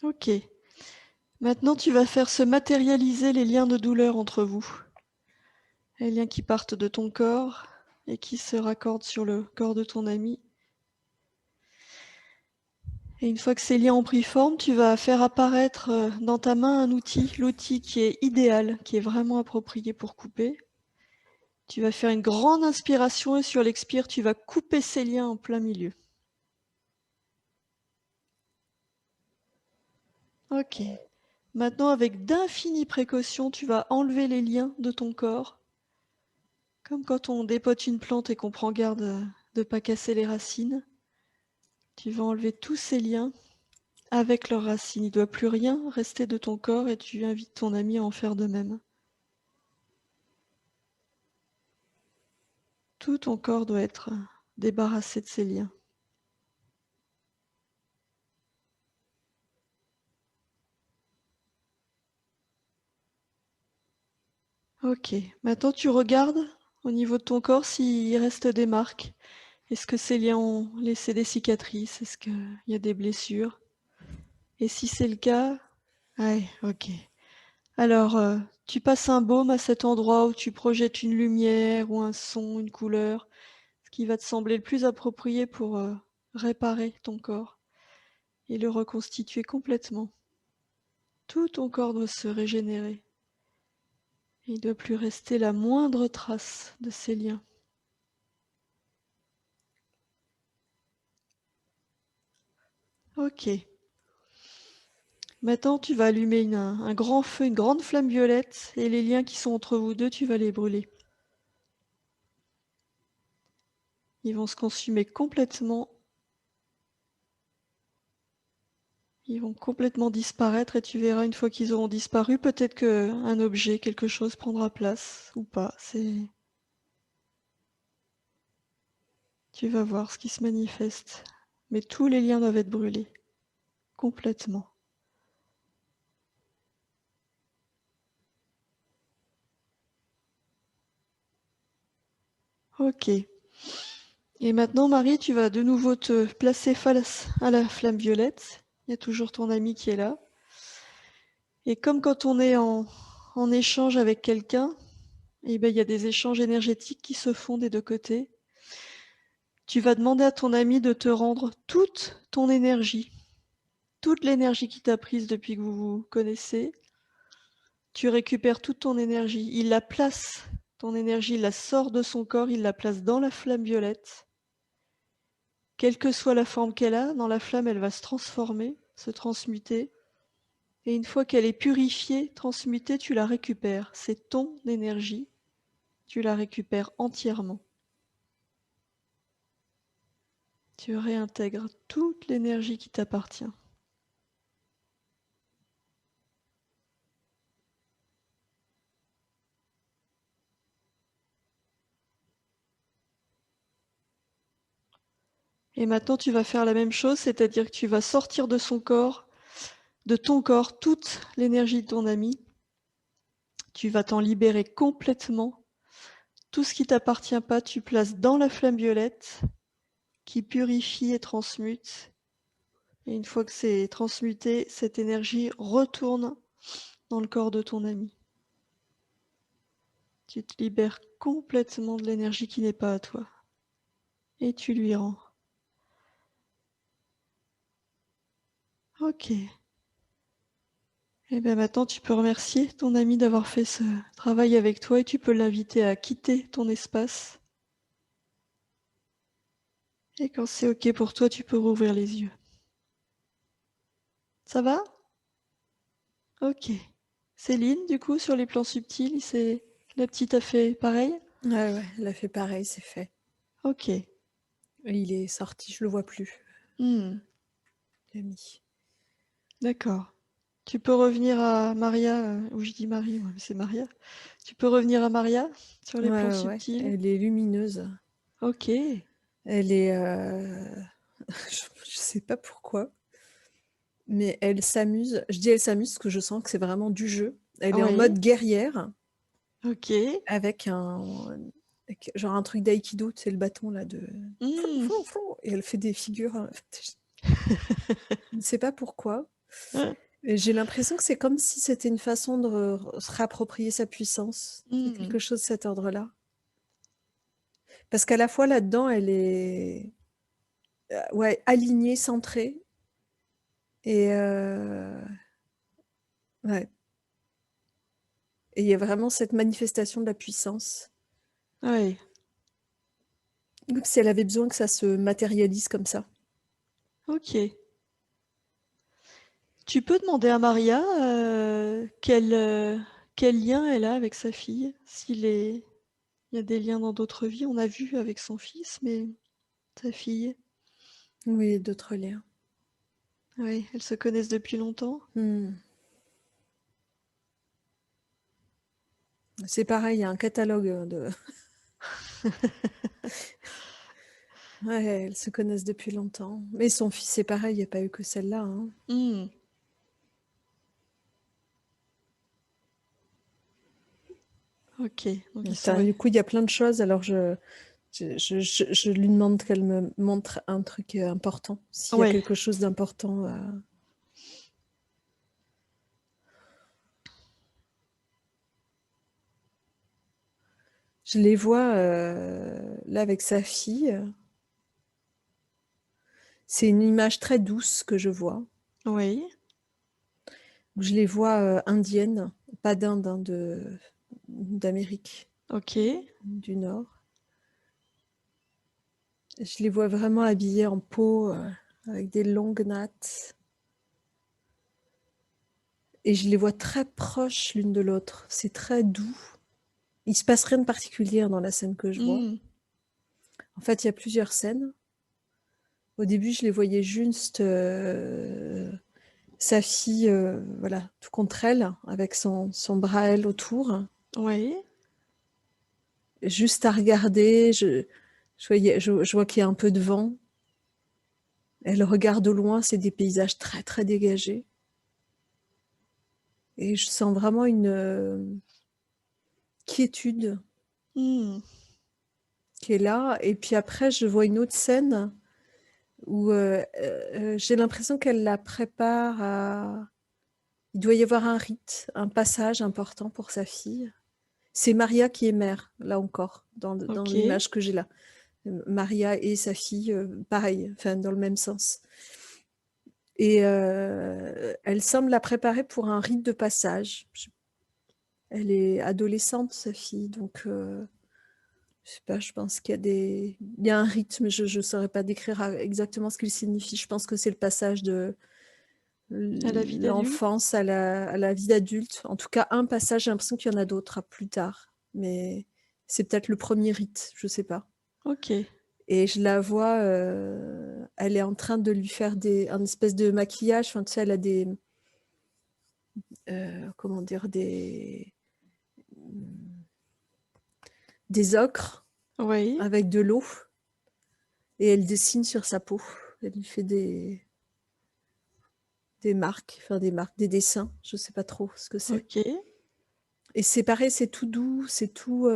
Ok. Maintenant, tu vas faire se matérialiser les liens de douleur entre vous. Les liens qui partent de ton corps et qui se raccordent sur le corps de ton ami. Et une fois que ces liens ont pris forme, tu vas faire apparaître dans ta main un outil, l'outil qui est idéal, qui est vraiment approprié pour couper. Tu vas faire une grande inspiration et sur l'expire, tu vas couper ces liens en plein milieu. Ok. Maintenant, avec d'infinies précautions, tu vas enlever les liens de ton corps. Comme quand on dépote une plante et qu'on prend garde de ne pas casser les racines. Tu vas enlever tous ces liens avec leurs racines. Il ne doit plus rien rester de ton corps et tu invites ton ami à en faire de même. Tout ton corps doit être débarrassé de ces liens. Ok, maintenant tu regardes au niveau de ton corps s'il reste des marques. Est-ce que ces liens ont laissé des cicatrices? Est-ce qu'il y a des blessures? Et si c'est le cas, ouais, ok. Alors, tu passes un baume à cet endroit où tu projettes une lumière ou un son, une couleur, ce qui va te sembler le plus approprié pour réparer ton corps et le reconstituer complètement. Tout ton corps doit se régénérer. Il ne doit plus rester la moindre trace de ces liens. Ok. Maintenant, tu vas allumer un grand feu, une grande flamme violette, et les liens qui sont entre vous deux, tu vas les brûler. Ils vont se consumer complètement. Ils vont complètement disparaître et tu verras une fois qu'ils auront disparu, peut-être qu'un objet, quelque chose prendra place ou pas. Tu vas voir ce qui se manifeste. Mais tous les liens doivent être brûlés. Complètement. Ok. Et maintenant, Marie, tu vas de nouveau te placer face à la flamme violette. Il y a toujours ton ami qui est là. Et comme quand on est en échange avec quelqu'un, eh ben, il y a des échanges énergétiques qui se font des deux côtés. Tu vas demander à ton ami de te rendre toute ton énergie, toute l'énergie qui t'a prise depuis que vous vous connaissez. Tu récupères toute ton énergie. Il la place, ton énergie, il la sort de son corps, il la place dans la flamme violette. Quelle que soit la forme qu'elle a, dans la flamme, elle va se transformer, se transmuter. Et une fois qu'elle est purifiée, transmutée, tu la récupères. C'est ton énergie. Tu la récupères entièrement. Tu réintègres toute l'énergie qui t'appartient. Et maintenant, tu vas faire la même chose, c'est-à-dire que tu vas sortir de son corps, de ton corps, toute l'énergie de ton ami. Tu vas t'en libérer complètement. Tout ce qui ne t'appartient pas, tu places dans la flamme violette qui purifie et transmute. Et une fois que c'est transmuté, cette énergie retourne dans le corps de ton ami. Tu te libères complètement de l'énergie qui n'est pas à toi. Et tu lui rends. Ok. Et bien maintenant, tu peux remercier ton ami d'avoir fait ce travail avec toi et tu peux l'inviter à quitter ton espace. Et quand c'est ok pour toi, tu peux rouvrir les yeux. Ça va? Ok. Céline, du coup, sur les plans subtils, la petite a fait pareil? Ouais, elle a fait pareil, c'est fait. Ok. Et il est sorti, je le vois plus, l'ami. D'accord. Tu peux revenir à Maria, ou je dis Marie, moi, mais c'est Maria. Tu peux revenir à Maria sur les plans Ouais, subtils? elle est lumineuse. Ok. Elle est... je sais pas pourquoi, mais elle s'amuse. Je dis elle s'amuse parce que je sens que c'est vraiment du jeu. Elle est en Oui. mode guerrière Ok. avec genre un truc d'aïkido, tu sais, le bâton là de... Flou, Hmm. flou, flou, et elle fait des figures. Je ne sais pas pourquoi. Et j'ai l'impression que c'est comme si c'était une façon de se réapproprier sa puissance. C'est quelque chose de cet ordre-là. Parce qu'à la fois là-dedans, elle est ouais, alignée, centrée. Et ouais. Et il y a vraiment cette manifestation de la puissance. Oui. Comme si elle avait besoin que ça se matérialise comme ça. Ok. Tu peux demander à Maria quel lien elle a avec sa fille. Il y a des liens dans d'autres vies, on a vu avec son fils, mais sa fille, Oui, d'autres liens. oui, elles se connaissent depuis longtemps. C'est pareil, il y a un catalogue de... Ouais, elles se connaissent depuis longtemps. Mais son fils, c'est pareil, il n'y a pas eu que celle-là. Hein. Hmm. Ok. Donc ils sont... Du coup, il y a plein de choses. Alors, je lui demande qu'elle me montre un truc important. S'il y a Ouais. quelque chose d'important. Je les vois là avec sa fille. C'est une image très douce que je vois. Oui. Je les vois indiennes, pas d'Inde, hein, d'Amérique Ok. du Nord. Je les vois vraiment habillées en peau, avec des longues nattes. Et je les vois très proches l'une de l'autre. C'est très doux. Il se passe rien de particulier dans la scène que je vois. Hmm. En fait, il y a plusieurs scènes. Au début, je les voyais juste sa fille, voilà, tout contre elle, avec son bras à elle autour, Oui. juste à regarder. Je vois qu'il y a un peu de vent. Elle regarde au loin, c'est des paysages très très dégagés. Et je sens vraiment une quiétude Hmm. qui est là. Et puis après, je vois une autre scène où j'ai l'impression qu'elle la prépare à... Il doit y avoir un rite, un passage important pour sa fille. C'est Maria qui est mère, là encore, dans Ok. l'image que j'ai là. Maria et sa fille, pareil, enfin, dans le même sens. Et elle semble la préparer pour un rite de passage. Elle est adolescente, sa fille, donc je sais pas, je pense il y a un rythme, je ne saurais pas décrire exactement ce qu'il signifie. Je pense que c'est le passage de À la vie d'adulte. l'enfance à la vie d'adulte. En tout cas, un passage, j'ai l'impression qu'il y en a d'autres plus tard. Mais c'est peut-être le premier rite, je sais pas. Ok. Et je la vois, elle est en train de lui faire un espèce de maquillage. Enfin, tu sais, elle a comment dire, des ocres Oui. avec de l'eau. Et elle dessine sur sa peau. Elle lui fait des marques, enfin des dessins. Je sais pas trop ce que c'est. Ok. Et c'est pareil, c'est tout doux, c'est tout.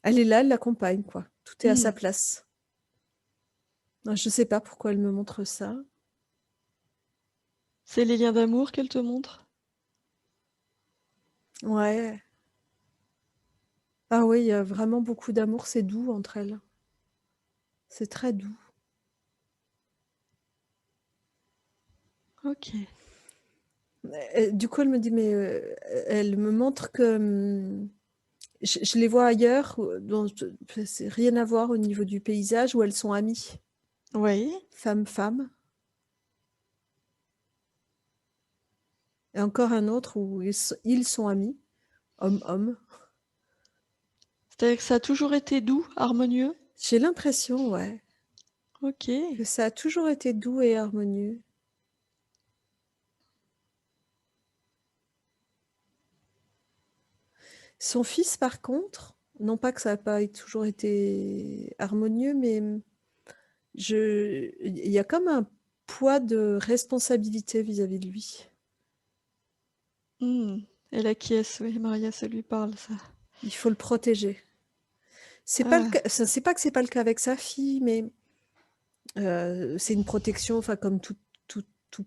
Elle est là, elle l'accompagne, quoi. Tout est à sa place. Je sais pas pourquoi elle me montre ça. C'est les liens d'amour qu'elle te montre? Ouais. Ah oui, il y a vraiment beaucoup d'amour, c'est doux entre elles. C'est très doux. Ok. Du coup, elle me dit, mais elle me montre que je les vois ailleurs, c'est rien à voir au niveau du paysage, où elles sont amies, Oui. femme-femme. Et encore un autre où ils sont amis, homme-homme. C'est-à-dire que ça a toujours été doux, harmonieux? J'ai l'impression, ouais, Ok. que ça a toujours été doux et harmonieux. Son fils, par contre, non pas que ça n'a pas toujours été harmonieux, mais il y a comme un poids de responsabilité vis-à-vis de lui. Elle acquiesce, oui, Maria, ça lui parle, ça. Il faut le protéger. C'est pas le Ah, cas, c'est pas que c'est pas le cas avec sa fille, mais c'est une protection, enfin comme tout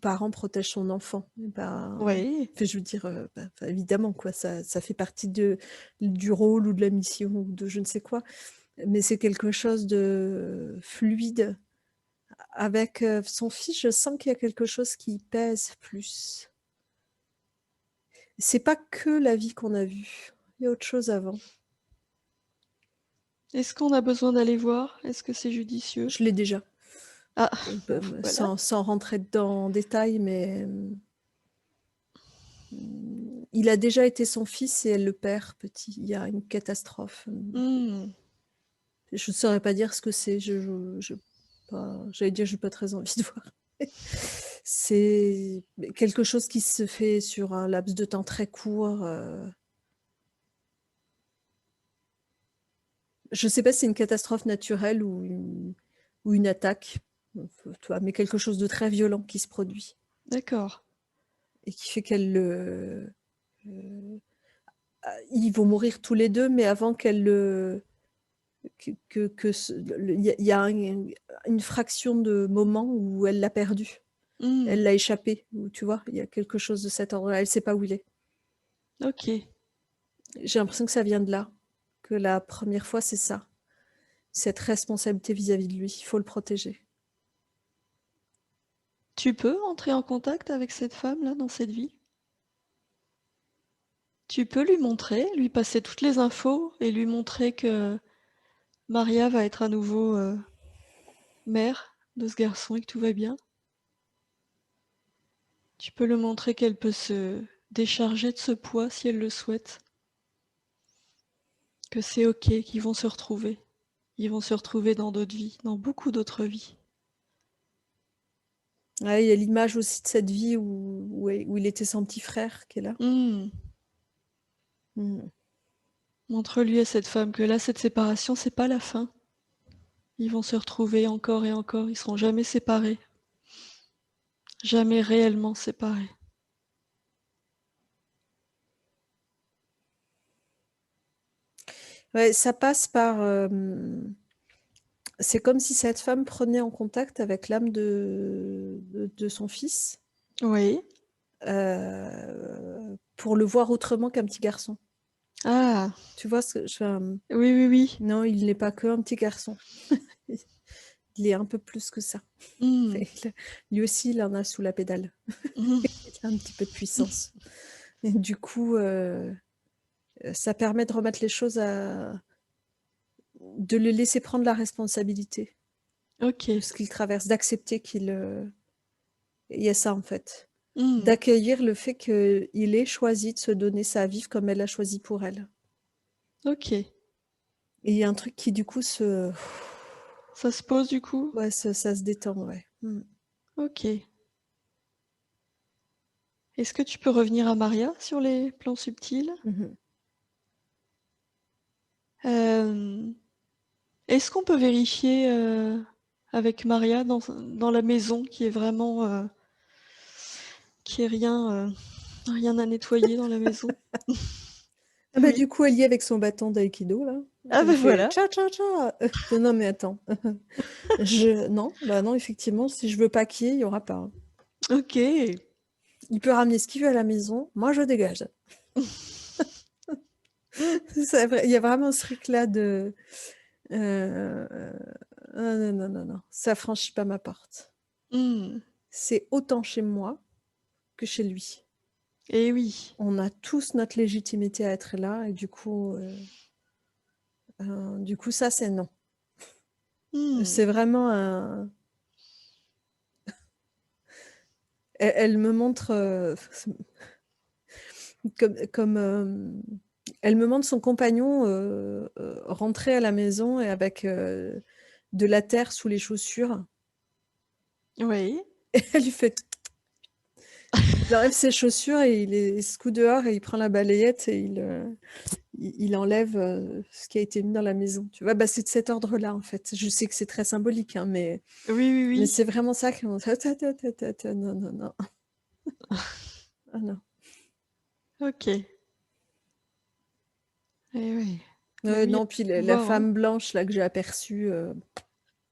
parent protège son enfant. oui. Enfin, je veux dire, enfin, évidemment quoi, ça fait partie du rôle ou de la mission ou de je ne sais quoi, mais c'est quelque chose de fluide. Avec son fils, je sens qu'il y a quelque chose qui pèse plus. C'est pas que la vie qu'on a vue, il y a autre chose avant. Est-ce qu'on a besoin d'aller voir? Est-ce que c'est judicieux? Je l'ai déjà. Ah, voilà. Sans rentrer en détail, mais il a déjà été son fils et elle le perd petit. Il y a une catastrophe. Je ne saurais pas dire ce que c'est. J'allais dire, je n'ai pas très envie de voir. C'est quelque chose qui se fait sur un laps de temps très court. Je ne sais pas si c'est une catastrophe naturelle ou une attaque, mais quelque chose de très violent qui se produit. D'accord. Et qui fait ils vont mourir tous les deux, mais avant qu'elle il y a une fraction de moment où elle l'a perdu. Elle l'a échappé, tu vois, il y a quelque chose de cet ordre-là. Elle ne sait pas où il est. Ok. J'ai l'impression que ça vient de là, que la première fois, c'est ça. Cette responsabilité vis-à-vis de lui, il faut le protéger. Tu peux entrer en contact avec cette femme-là dans cette vie? Tu peux lui montrer, lui passer toutes les infos et lui montrer que Maria va être à nouveau mère de ce garçon et que tout va bien? Tu peux lui montrer qu'elle peut se décharger de ce poids si elle le souhaite, que c'est ok, qu'ils vont se retrouver. Ils vont se retrouver dans d'autres vies, dans beaucoup d'autres vies. Ouais, il y a l'image aussi de cette vie où il était son petit frère qui est là. Montre-lui à cette femme que là, cette séparation, c'est pas la fin. Ils vont se retrouver encore et encore, ils seront jamais séparés. Jamais réellement séparés. Ouais, ça passe par... c'est comme si cette femme prenait en contact avec l'âme de son fils. Oui. pour le voir autrement qu'un petit garçon. Ah, Tu vois ce que je oui, oui, oui. non, il n'est pas qu'un petit garçon. Il est un peu plus que ça. Hmm. Lui aussi, il en a sous la pédale. Mhm. Il a un petit peu de puissance. Et du coup, ça permet de remettre les choses de le laisser prendre la responsabilité Ok. de ce qu'il traverse, d'accepter qu'il il y a ça en fait. Hmm. D'accueillir le fait qu'il ait choisi de se donner sa vie comme elle l'a choisi pour elle. Ok. Et il y a un truc qui du coup Ça se pose du coup? ouais, ça se détend, ouais. Ok. Est-ce que tu peux revenir à Maria sur les plans subtils? Mhm. Euh, Est-ce qu'on peut vérifier avec Maria dans la maison qui est vraiment qui est rien à nettoyer dans la maison? Ah bah, Oui. du coup, elle y est avec son bâton d'aïkido, là. Ah Elle ben fait voilà. tcha tcha tcha. Non, mais attends. Non, bah non, effectivement, si je veux pas qu'il y ait, il y aura pas, hein. Ok. Il peut ramener ce qu'il veut à la maison, moi je dégage. Il y a vraiment ce truc-là de euh, non, non, non, non, ça franchit pas ma porte. Hmm. C'est autant chez moi que chez lui. Eh oui. On a tous notre légitimité à être là, et du coup, ça, c'est non. Hmm. C'est vraiment un. Elle me montre elle me montre son compagnon rentrer à la maison et avec de la terre sous les chaussures. Oui. Et elle lui fait. Il enlève ses chaussures et il les secoue dehors et il prend la balayette et il enlève ce qui a été mis dans la maison. Tu vois, bah, c'est de cet ordre-là en fait. Je sais que c'est très symbolique, hein, mais Oui, oui, oui. c'est vraiment ça qui non, non, non. Ah non. Ok. Eh oui. Mais oui, Non, puis on la voit, hein. femme blanche là que j'ai aperçue,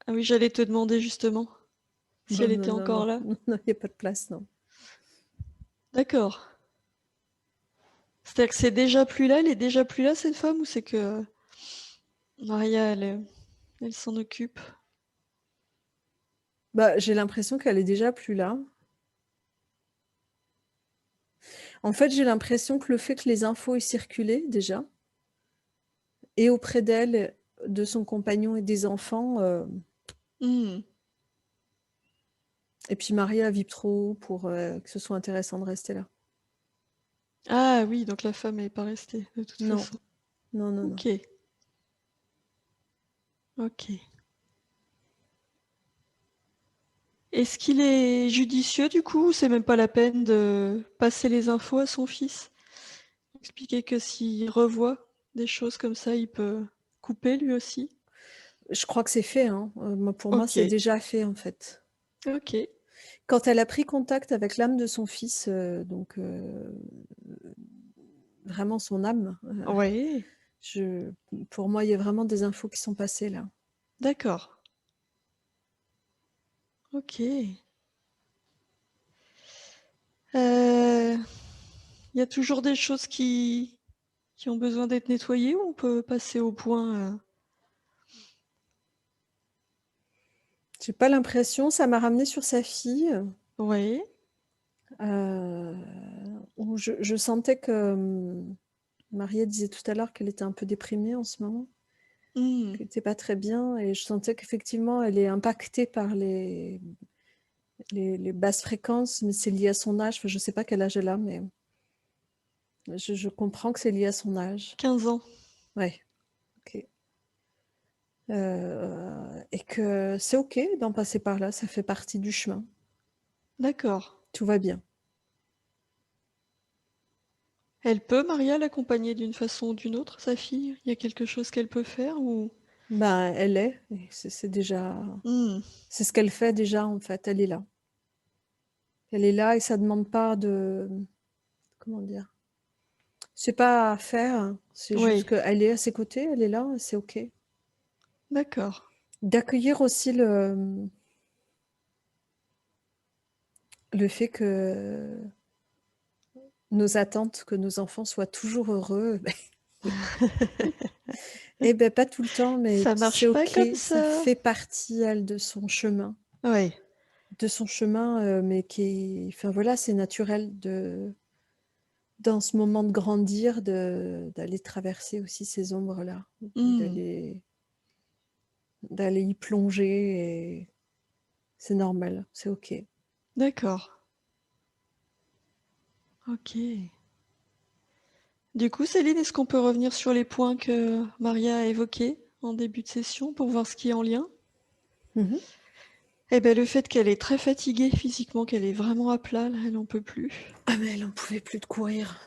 Ah oui, j'allais te demander justement si non, elle non, était non, encore non, là. non, il n'y a pas de place, non. D'accord. C'est-à-dire que c'est déjà plus là, elle est déjà plus là cette femme ou c'est que Maria, elle s'en occupe? Bah, j'ai l'impression qu'elle est déjà plus là. En fait, j'ai l'impression que le fait que les infos aient circulé déjà, et auprès d'elle, de son compagnon et des enfants, Hmm. et puis Maria vit trop haut pour que ce soit intéressant de rester là. Ah oui, donc la femme n'est pas restée de toute Non, façon. non, non, non. Ok. Ok. Est-ce qu'il est judicieux du coup ou c'est même pas la peine de passer les infos à son fils? Expliquer que s'il revoit des choses comme ça, il peut couper lui aussi? Je crois que c'est fait, hein. Pour moi, Ok. c'est déjà fait, en fait. Ok. Quand elle a pris contact avec l'âme de son fils, donc vraiment son âme, Ouais. pour moi, il y a vraiment des infos qui sont passées là. D'accord. Ok. Il y a toujours des choses qui ont besoin d'être nettoyées ou on peut passer au point J'ai pas l'impression, ça m'a ramené sur sa fille, Ouais. euh, où je sentais que Maria disait tout à l'heure qu'elle était un peu déprimée en ce moment, Hmm. qu'elle n'était pas très bien, et je sentais qu'effectivement, elle est impactée par les basses fréquences, mais c'est lié à son âge. Enfin, je sais pas quel âge elle a, mais je comprends que c'est lié à son âge. 15 ans. Ouais, ok. Et que c'est ok d'en passer par là, ça fait partie du chemin. D'accord. Tout va bien. Elle peut, Maria, l'accompagner d'une façon ou d'une autre, sa fille? Il y a quelque chose qu'elle peut faire ou... Ben, elle est, et c'est déjà, Hmm. c'est ce qu'elle fait déjà en fait. Elle est là. Elle est là et ça demande pas comment dire, c'est pas à faire, hein. C'est juste Ouais. qu'elle est à ses côtés, elle est là, et c'est ok. D'accord. D'accueillir aussi le fait que nos attentes que nos enfants soient toujours heureux. Eh ben, pas tout le temps, mais Ça c'est marche pas OK, comme ça ça. fait partie, elle, de son chemin. Ouais. Mais enfin voilà, c'est naturel dans ce moment de grandir, d'aller traverser aussi ces ombres-là, Mmh. d'aller y plonger et c'est normal, c'est OK. D'accord. OK. Du coup, Céline, est-ce qu'on peut revenir sur les points que Maria a évoqués en début de session pour voir ce qui est en lien? Mmh. Eh ben, le fait qu'elle est très fatiguée physiquement, qu'elle est vraiment à plat, là, elle en peut plus. Ah mais elle en pouvait plus de courir.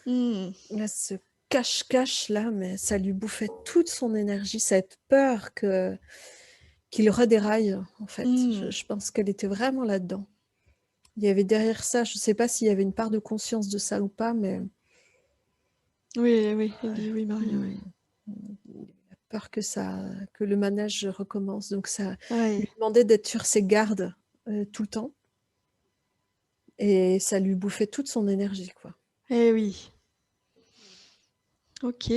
Mmh. Là, ce cache-cache là, mais ça lui bouffait toute son énergie, cette peur qu'il redéraille, en fait. Mmh. Je pense qu'elle était vraiment là-dedans. Il y avait derrière ça, je sais pas s'il y avait une part de conscience de ça ou pas, mais Oui, oui, elle dit oui, Maria, oui. peur que le manège recommence. Donc ça Ouais. lui demandait d'être sur ses gardes tout le temps. Et ça lui bouffait toute son énergie, quoi. Eh oui. Ok.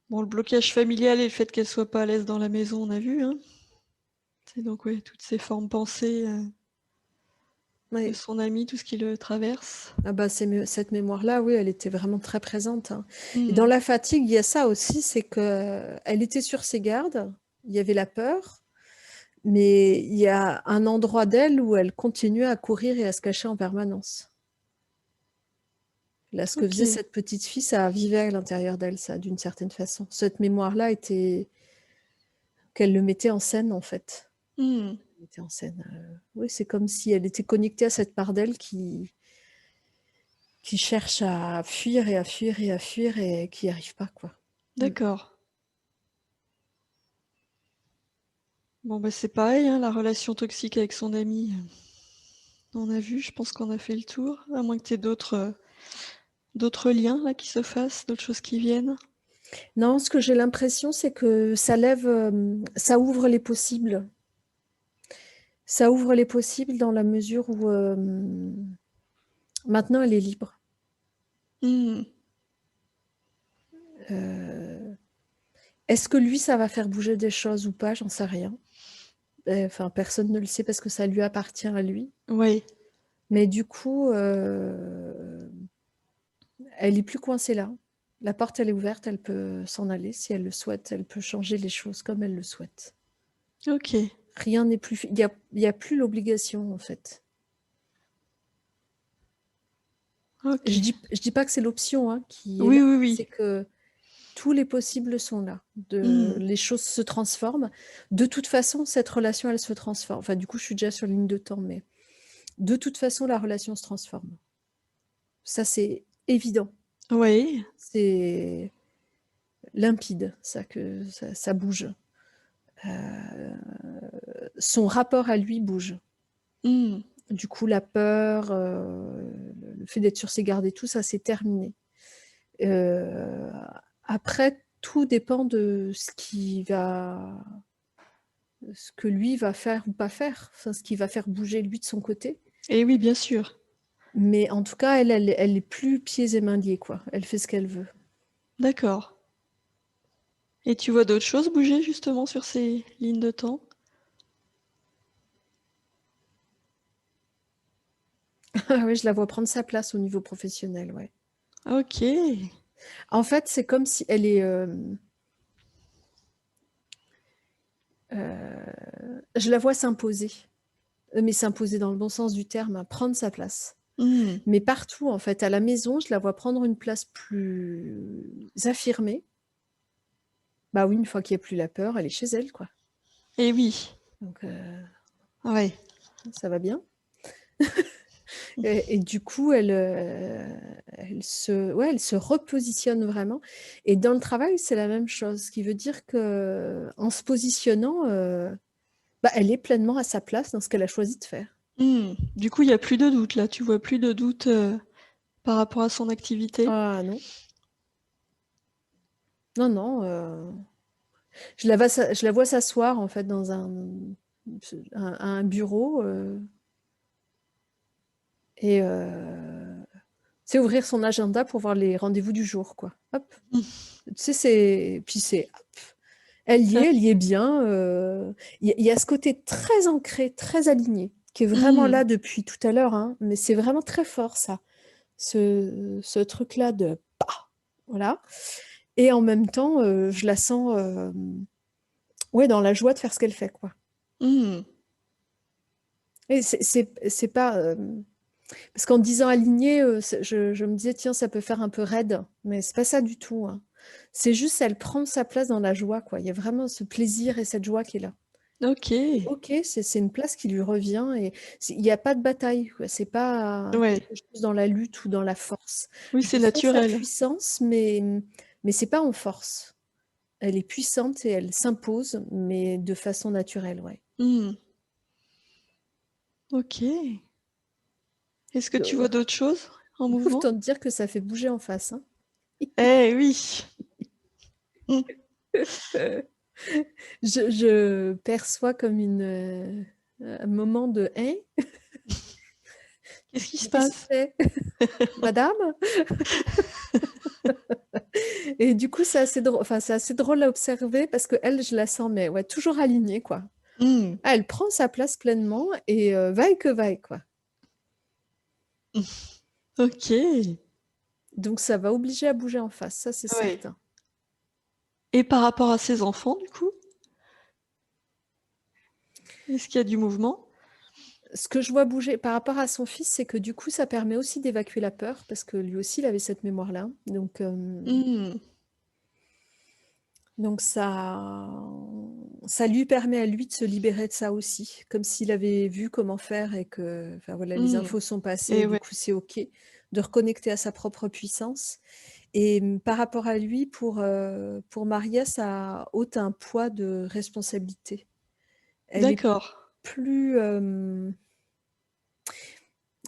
Bon, le blocage familial et le fait qu'elle soit pas à l'aise dans la maison, on a vu, hein. C'est donc, ouais, toutes ces formes pensées de Ouais. son ami, tout ce qui le traverse. Ah bah, cette mémoire-là, oui, elle était vraiment très présente, hein. Et Mmh. dans la fatigue, il y a ça aussi, c'est que elle était sur ses gardes, il y avait la peur, mais il y a un endroit d'elle où elle continuait à courir et à se cacher en permanence. Là, ce que faisait Ok. cette petite fille, ça vivait à l'intérieur d'elle, ça, d'une certaine façon. Cette mémoire-là était qu'elle le mettait en scène, en fait. Mmh. Elle mettait en scène. Oui, c'est comme si elle était connectée à cette part d'elle qui cherche à fuir et à fuir et à fuir et qui n'y arrive pas, quoi. D'accord. Bon, bah, c'est pareil, hein, la relation toxique avec son ami. On a vu, je pense qu'on a fait le tour, à moins que tu aies d'autres liens là qui se fassent, d'autres choses qui viennent. Non, ce que j'ai l'impression, c'est que ça ouvre les possibles. Ça ouvre les possibles dans la mesure où maintenant elle est libre. Mmh. Est-ce que lui, ça va faire bouger des choses ou pas? J'en sais rien. Enfin, personne ne le sait parce que ça lui appartient à lui. Ouais. Mais du coup, elle est plus coincée là. La porte, elle est ouverte, elle peut s'en aller si elle le souhaite. Elle peut changer les choses comme elle le souhaite. Ok. Rien n'est plus... Il y a plus l'obligation, en fait. Ok. Je dis pas que c'est l'option hein, qui est Oui, là. oui, C'est oui. que tous les possibles sont là. Mmh. Les choses se transforment. De toute façon, cette relation, elle se transforme. Enfin, du coup, je suis déjà sur ligne de temps, mais de toute façon, la relation se transforme. Ça, c'est évident. Ouais. C'est limpide, ça bouge. Son rapport à lui bouge. Mmh. Du coup, la peur, le fait d'être sur ses gardes et tout, ça, c'est terminé. Après, tout dépend de ce que lui va faire ou pas faire, enfin, ce qui va faire bouger lui de son côté. Et oui, bien sûr. Mais en tout cas, elle est plus pieds et mains liés, quoi. Elle fait ce qu'elle veut. D'accord. Et tu vois d'autres choses bouger justement sur ces lignes de temps? Ah ouais, je la vois prendre sa place au niveau professionnel, ouais. Ok. En fait, c'est comme si elle est... je la vois s'imposer, mais s'imposer dans le bon sens du terme, hein, prendre sa place. Mmh. Mais partout, en fait, à la maison, je la vois prendre une place plus affirmée. Bah oui, une fois qu'il n'y a plus la peur, elle est chez elle, quoi. Et oui. Donc, Ouais. ça va bien. Et du coup, elle se repositionne vraiment. Et dans le travail, c'est la même chose, ce qui veut dire qu'en se positionnant, bah, elle est pleinement à sa place dans ce qu'elle a choisi de faire. Mmh. Du coup, il y a plus de doute là. Tu vois plus de doute par rapport à son activité? Ah non, non, non. Je la vois s'asseoir en fait dans un bureau et C'est ouvrir son agenda pour voir les rendez-vous du jour, quoi. Hop. Mmh. Tu sais, puis hop. Elle y est bien. Il y a ce côté très ancré, très aligné, qui est vraiment là depuis tout à l'heure, hein, mais c'est vraiment très fort, ça. Ce truc-là de bah, voilà. Et en même temps, je la sens ouais, dans la joie de faire ce qu'elle fait, quoi. Mmh. Et c'est pas. Parce qu'en disant aligné, je me disais, tiens, ça peut faire un peu raide, mais c'est pas ça du tout, hein. C'est juste, elle prend sa place dans la joie, quoi. Il y a vraiment ce plaisir et cette joie qui est là. OK. Ok, c'est une place qui lui revient et il n'y a pas de bataille, quoi. C'est pas Ouais. quelque chose dans la lutte ou dans la force. Oui, Je c'est sens sa naturel. puissance, mais c'est pas en force. Elle est puissante et elle s'impose, mais de façon naturelle, ouais. Mmh. OK. Est-ce que tu vois d'autres choses en mouvement? Autant te dire que ça fait bouger en face, hein. Eh oui! Mmh. Je perçois comme un moment de hein? Qu'est-ce qui se Mais qu'est-ce que passe? c'est? Madame? Et du coup, c'est assez drôle, enfin, c'est assez drôle à observer parce que elle, je la sens, mais ouais, toujours alignée, quoi. Mmh. Ah, elle prend sa place pleinement et vaille que vaille, quoi. OK. Donc ça va obliger à bouger en face, ça c'est Ouais. certain. Et par rapport à ses enfants, du coup? Est-ce qu'il y a du mouvement? Ce que je vois bouger par rapport à son fils, c'est que du coup, ça permet aussi d'évacuer la peur parce que lui aussi, il avait cette mémoire-là. Mmh. Donc ça lui permet à lui de se libérer de ça aussi, comme s'il avait vu comment faire et que, enfin voilà, les Mmh. infos sont passées, Et du ouais. coup c'est OK, de reconnecter à sa propre puissance. Et par rapport à lui, pour Maria, ça ôte un poids de responsabilité. Elle est D'accord. plus,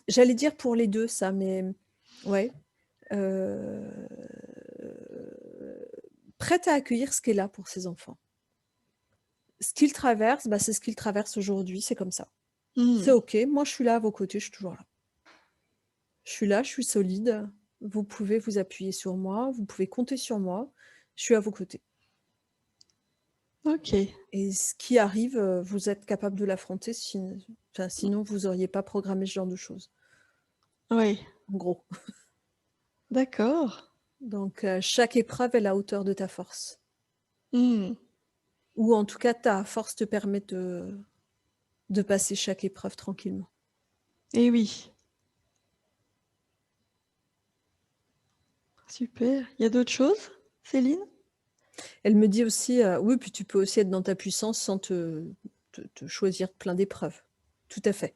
j'allais dire pour les 2 ça, mais ouais, heu, prête à accueillir ce qui est là pour ses enfants. Ce qu'ils traversent, bah, c'est ce qu'ils traversent aujourd'hui, c'est comme ça. C'est Mmh. OK, moi je suis là à vos côtés, je suis toujours là. Je suis là, je suis solide, vous pouvez vous appuyer sur moi, vous pouvez compter sur moi, je suis à vos côtés. OK. Et ce qui arrive, vous êtes capable de l'affronter, sinon vous auriez pas programmé ce genre de choses, Ouais. en gros. D'accord. Donc chaque épreuve est à la hauteur de ta force. Mmh. Ou en tout cas, ta force te permet de passer chaque épreuve tranquillement. Et oui. Super. Il y a d'autres choses, Céline? Elle me dit aussi, oui, puis tu peux aussi être dans ta puissance sans te choisir plein d'épreuves. Tout à fait.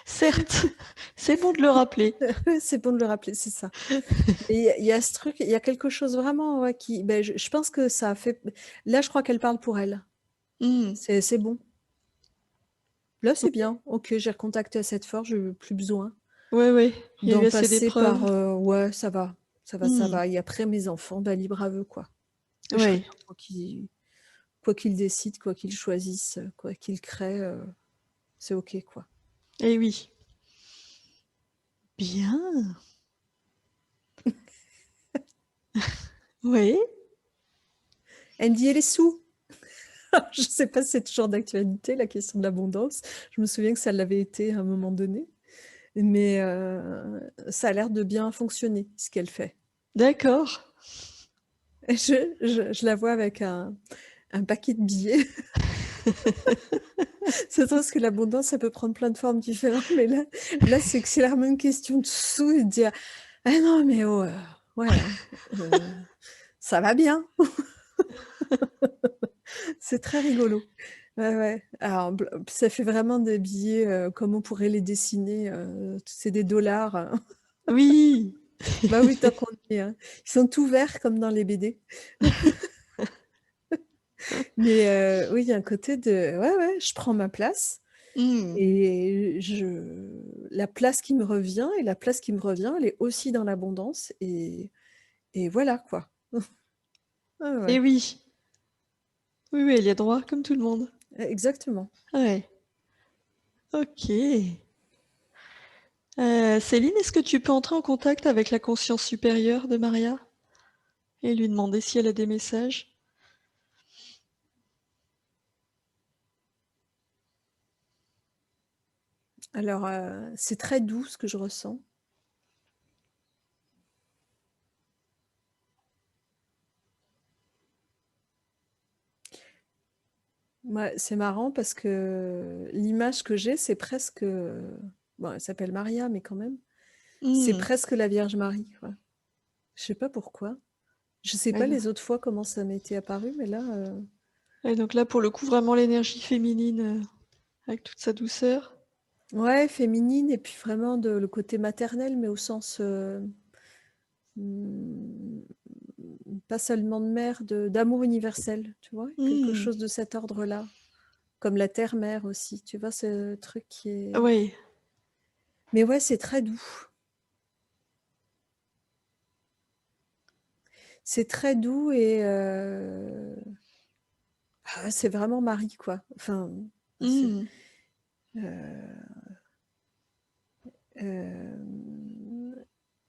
Certes, c'est bon de le rappeler. C'est bon de le rappeler, c'est ça. Et il y a ce truc, il y a quelque chose vraiment, ouais, qui ben, je pense que ça a fait là, je crois qu'elle parle pour elle. Mmh. C'est bon. Là, c'est bien. OK, j'ai recontacté à cette force, j'ai plus besoin Ouais, ouais, il y a eu d'en assez passer par, d'épreuves. ouais, ça va, ça va, ça Mmh. va et après mes enfants, bah, libre à eux, quoi. Je serai Ouais. là quoi qu'ils décident, quoi qu'ils choisissent, quoi qu'ils créent, c'est OK, quoi. Et oui. Bien. Oui. Elle me dit: «Et les sous?» Je sais pas si c'est toujours d'actualité, la question de l'abondance. Je me souviens que ça l'avait été à un moment donné, mais ça a l'air de bien fonctionner, ce qu'elle fait. D'accord. Et je la vois avec un paquet de billets. C'est drôle parce que l'abondance, ça peut prendre plein de formes différentes, mais là, c'est clairement une question de sous et de dire: «Ah non, mais oh, ouais, hein, ça va bien». C'est très rigolo. Ouais, ouais. Alors ça fait vraiment des billets, comme on pourrait les dessiner, c'est des dollars, hein. Oui. Bah oui, tant qu'on y est, hein. Ils sont tout verts comme dans les BD. Mais oui, il y a un côté de ouais, ouais, je prends ma place Mmh. et la place qui me revient et la place qui me revient, elle est aussi dans l'abondance et voilà quoi. Ouais, Et ouais, oui. Oui, oui, elle y a droit comme tout le monde. exactement. Ouais. OK. Céline, est-ce que tu peux entrer en contact avec la conscience supérieure de Maria et lui demander si elle a des messages? Alors, c'est très doux ce que je ressens. Ouais, c'est marrant parce que l'image que j'ai, c'est presque... Bon, elle s'appelle Maria, mais quand même. C'est Mmh. presque la Vierge Marie, quoi. Je sais pas pourquoi. Je sais Ouais, pas donc les autres fois comment ça m'était apparu, mais là... ouais, donc là, pour le coup, vraiment l'énergie féminine, avec toute sa douceur. Ouais, féminine, et puis vraiment le côté maternel, mais au sens... hmm, pas seulement de mère, d'amour universel, tu vois, quelque Mmh. chose de cet ordre-là. Comme la terre-mère aussi, tu vois, ce truc qui est... Ouais. Mais ouais, c'est très doux. C'est très doux et c'est vraiment Marie, quoi. Enfin, c'est... Mmh.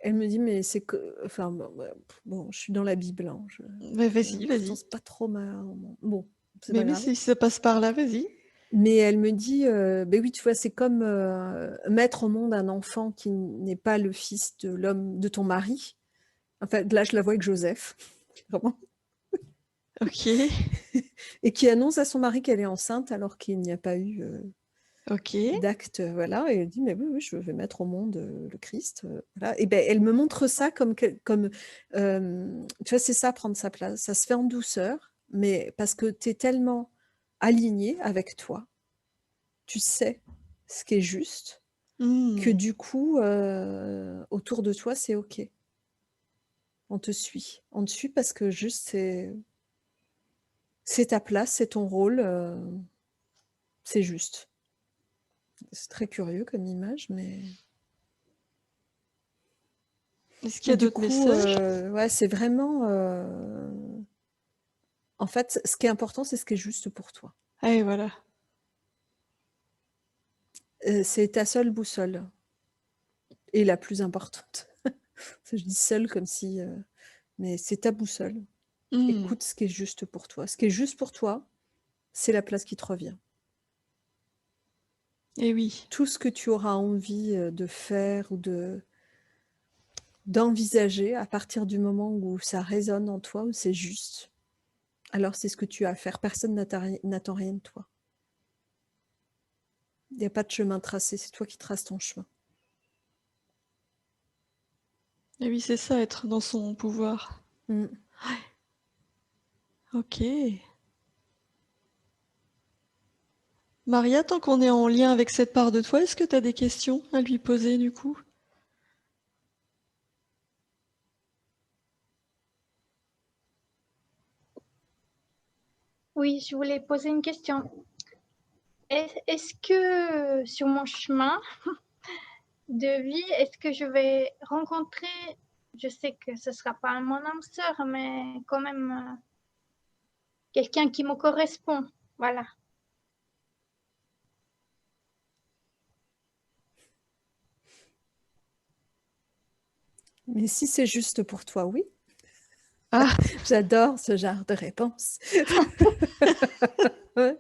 Elle me dit, mais c'est que... Enfin, bon, je suis dans la Bible, hein, Bah, vas-y, pourtant, vas-y. c'est pas trop ma... Bon, c'est pas Mais grave. si ça passe par là, vas-y. Mais elle me dit, ben oui, tu vois, c'est comme mettre au monde un enfant qui n'est pas le fils de l'homme, de ton mari. Enfin, là, je la vois avec Joseph, vraiment. Ok, Et qui annonce à son mari qu'elle est enceinte alors qu'il n'y a pas eu ok. d'acte, voilà. Et elle dit, mais oui, oui, je vais mettre au monde le Christ. Voilà. Et ben, elle me montre ça comme tu vois, c'est ça, prendre sa place. Ça se fait en douceur, mais parce que tu es tellement aligné avec toi, tu sais ce qui est juste, que Mmh. du coup, autour de toi, c'est OK. On te suit. On te suit parce que juste, c'est ta place, c'est ton rôle, c'est juste. C'est très curieux comme image, mais... Est-ce qu'il y Et a du d'autres coup, messages? ouais, c'est vraiment... En fait, ce qui est important, c'est ce qui est juste pour toi. Ah, et voilà. C'est ta seule boussole, et la plus importante. Je dis seule comme si... mais c'est ta boussole. Mmh. Écoute ce qui est juste pour toi. Ce qui est juste pour toi, c'est la place qui te revient. Et oui. Tout ce que tu auras envie de faire ou d'envisager à partir du moment où ça résonne en toi, où c'est juste, alors c'est ce que tu as à faire. Personne n'attend rien de toi. Il n'y a pas de chemin tracé, c'est toi qui traces ton chemin. Et oui, c'est ça, être dans son pouvoir. Mm. Ok. Maria, tant qu'on est en lien avec cette part de toi, est-ce que tu as des questions à lui poser du coup? Oui, je voulais poser une question. Est-ce que sur mon chemin de vie, est-ce que je vais rencontrer, je sais que ce ne sera pas mon âme sœur, mais quand même quelqu'un qui me correspond. Voilà. Mais si c'est juste pour toi, oui. Ah, J'adore ce genre de réponse. Ouais.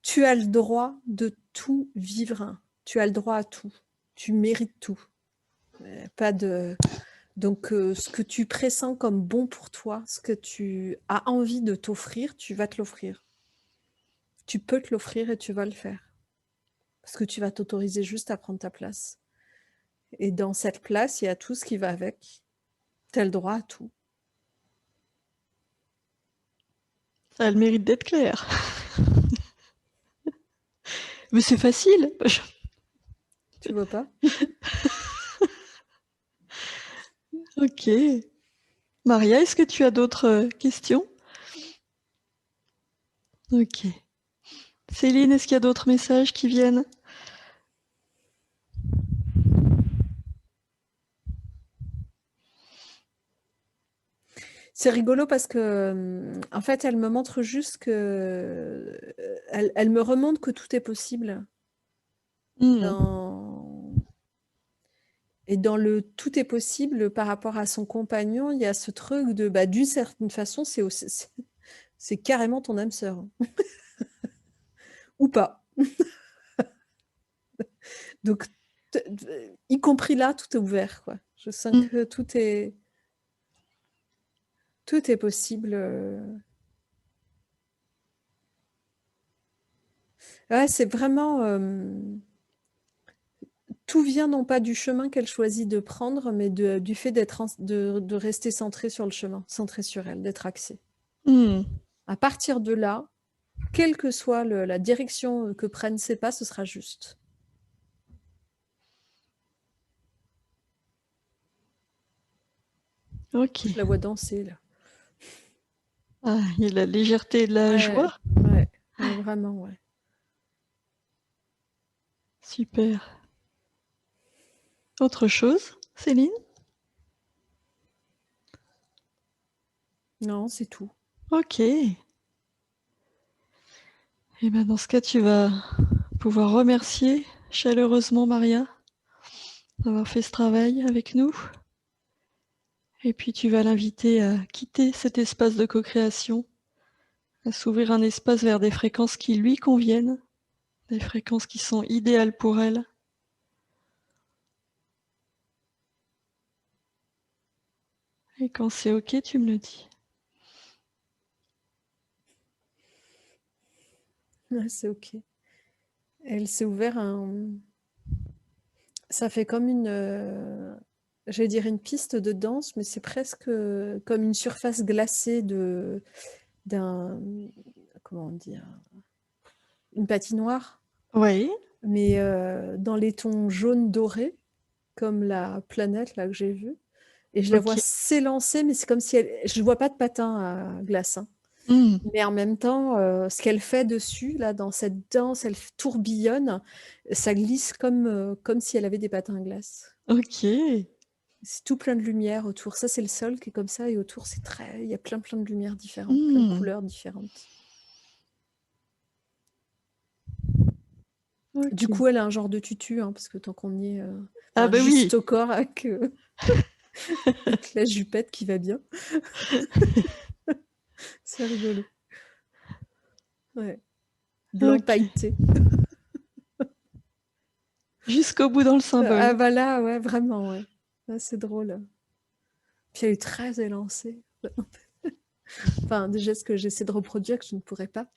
Tu as le droit de tout vivre. Tu as le droit à tout. Tu mérites tout. Pas de... Donc, ce que tu pressens comme bon pour toi, ce que tu as envie de t'offrir, tu vas te l'offrir. Tu peux te l'offrir et tu vas le faire. Parce que tu vas t'autoriser juste à prendre ta place. Et dans cette place, il y a tout ce qui va avec. Tu as le droit à tout. ça a le mérite d'être clair. Mais c'est facile. Tu vois pas? Ok. Maria, est-ce que tu as d'autres questions? Ok. Céline, est-ce qu'il y a d'autres messages qui viennent? C'est rigolo parce que, en fait, elle me montre juste que... Elle me remonte que tout est possible. Et dans le tout est possible par rapport à son compagnon, il y a ce truc de, d'une certaine façon, c'est carrément ton âme sœur. Ou pas. Donc, y compris là, tout est ouvert, quoi. Je sens que tout est possible. Ouais, c'est vraiment... tout vient non pas du chemin qu'elle choisit de prendre, mais du fait de rester centrée sur le chemin, centrée sur elle, d'être axée. À partir de là, quelle que soit la direction que prennent ses pas, ce sera juste. Ok. Je la vois danser, là. Ah, il y a la légèreté et de la joie. Ouais, vraiment, ouais. Super. Autre chose, Céline? Non, c'est tout. Ok. Et bien dans ce cas, tu vas pouvoir remercier chaleureusement Maria d'avoir fait ce travail avec nous. Et puis tu vas l'inviter à quitter cet espace de co-création, à s'ouvrir un espace vers des fréquences qui lui conviennent, des fréquences qui sont idéales pour elle. Et quand c'est ok, tu me le dis. Ouais, c'est ok. Elle s'est ouverte ça fait comme j'allais dire une piste de danse, mais c'est presque comme une surface glacée comment dire, une patinoire. Oui. Mais dans les tons jaunes dorés, comme la planète là que j'ai vue. Et je la vois s'élancer, mais c'est comme si je ne vois pas de patin à glace. Hein. Mais en même temps, ce qu'elle fait dessus, là, dans cette danse, elle tourbillonne, ça glisse comme si elle avait des patins à glace. Ok. C'est tout plein de lumière autour. Ça, c'est le sol qui est comme ça, et autour, il y a plein de lumières différentes, plein de couleurs différentes. Okay. Du coup, elle a un genre de tutu, hein, parce que tant qu'on y est, juste au corps avec, avec la jupette qui va bien. C'est rigolo. Ouais. Blanc pailleté. Jusqu'au bout dans le symbole. Ah bah là, ouais, vraiment, ouais. Là, c'est drôle. Puis elle est très élancée. Enfin, déjà, ce que j'essaie de reproduire, que je ne pourrais pas.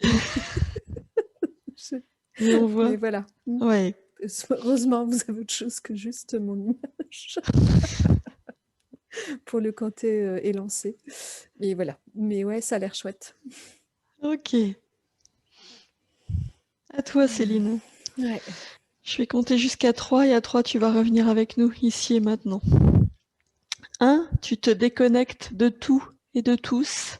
Mais on voit. Mais voilà. Ouais. Heureusement, vous avez autre chose que juste mon image. Pour le côté élancé. Et voilà. Mais ouais, ça a l'air chouette. Ok. À toi, Céline. Ouais. Je vais compter jusqu'à 3 et à 3, tu vas revenir avec nous ici et maintenant. 1, tu te déconnectes de tout et de tous.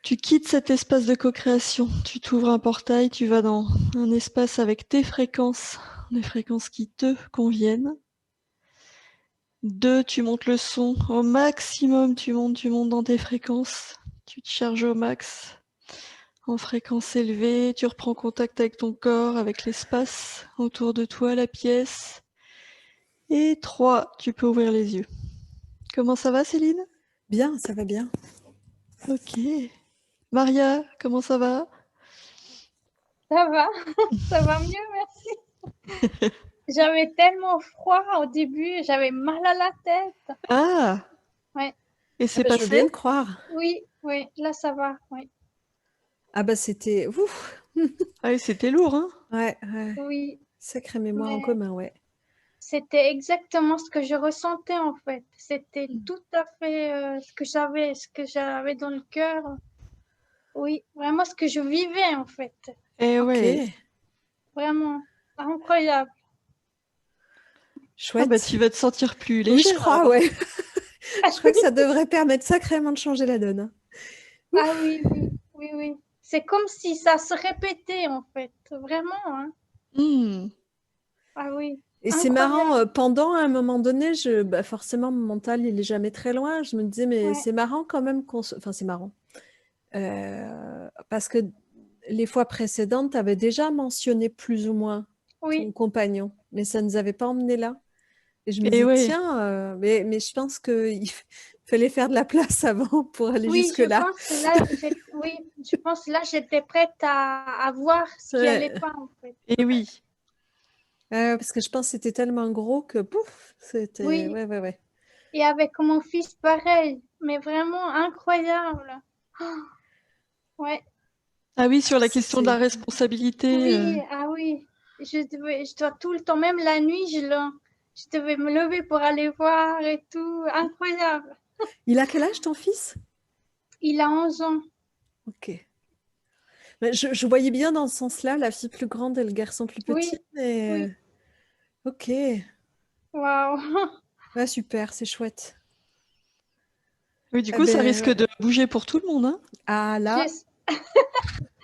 Tu quittes cet espace de co-création. Tu t'ouvres un portail, tu vas dans un espace avec tes fréquences, des fréquences qui te conviennent. 2, tu montes le son au maximum, tu montes dans tes fréquences. Tu te charges au max. En fréquence élevée, tu reprends contact avec ton corps, avec l'espace autour de toi, la pièce. Et 3, tu peux ouvrir les yeux. Comment ça va, Céline? Bien, ça va bien. Ok. Maria, comment ça va? Ça va, ça va mieux, merci. J'avais tellement froid au début, j'avais mal à la tête. Ah! Ouais. Et c'est Je veux bien passé? te croire. Oui, là ça va, oui. Ah bah c'était... Ouf. Ah oui, c'était lourd, hein? Ouais. Oui. Sacré mémoire en commun, ouais. C'était exactement ce que je ressentais en fait. C'était tout à fait ce que j'avais dans le cœur. Oui, vraiment ce que je vivais en fait. Eh ouais. Vraiment incroyable. Ah bah Chouette. tu vas te sentir plus Oui, je légère crois, alors. ouais. Je crois que ça devrait permettre sacrément de changer la donne. Hein. Ah oui. C'est comme si ça se répétait en fait, vraiment. Hein. Ah oui. Et c'est marrant, Incroyable. pendant un moment donné, forcément, mon mental, il est jamais très loin. Je me disais, mais c'est marrant quand même Enfin, c'est marrant. Parce que les fois précédentes, tu avais déjà mentionné plus ou moins ton compagnon, mais ça ne nous avait pas emmené là. Et je me Et dis, ouais. tiens, mais je pense qu'il fallait faire de la place avant pour aller Oui, je jusque-là. pense que là, je pense que là, j'étais prête à voir ce qui allait Ouais. pas, en fait. Et oui. Parce que je pense que c'était tellement gros que pouf, c'était. Oui, Ouais. et avec mon fils, pareil, mais vraiment incroyable. Oh, ouais, Ah oui, sur la question de la C'est. responsabilité. oui, ah oui. Je dois tout le temps, même la nuit, je devais me lever pour aller voir et tout. Incroyable. Il a quel âge ton fils? Il a 11 ans. Ok. Mais je voyais bien dans ce sens-là, la fille plus grande et le garçon plus Oui, petit, mais oui. ok. Waouh. Ouais, super, c'est chouette. Oui, du Eh coup, ça ben, risque ouais. de bouger pour tout le monde, hein. Ah là, J'es-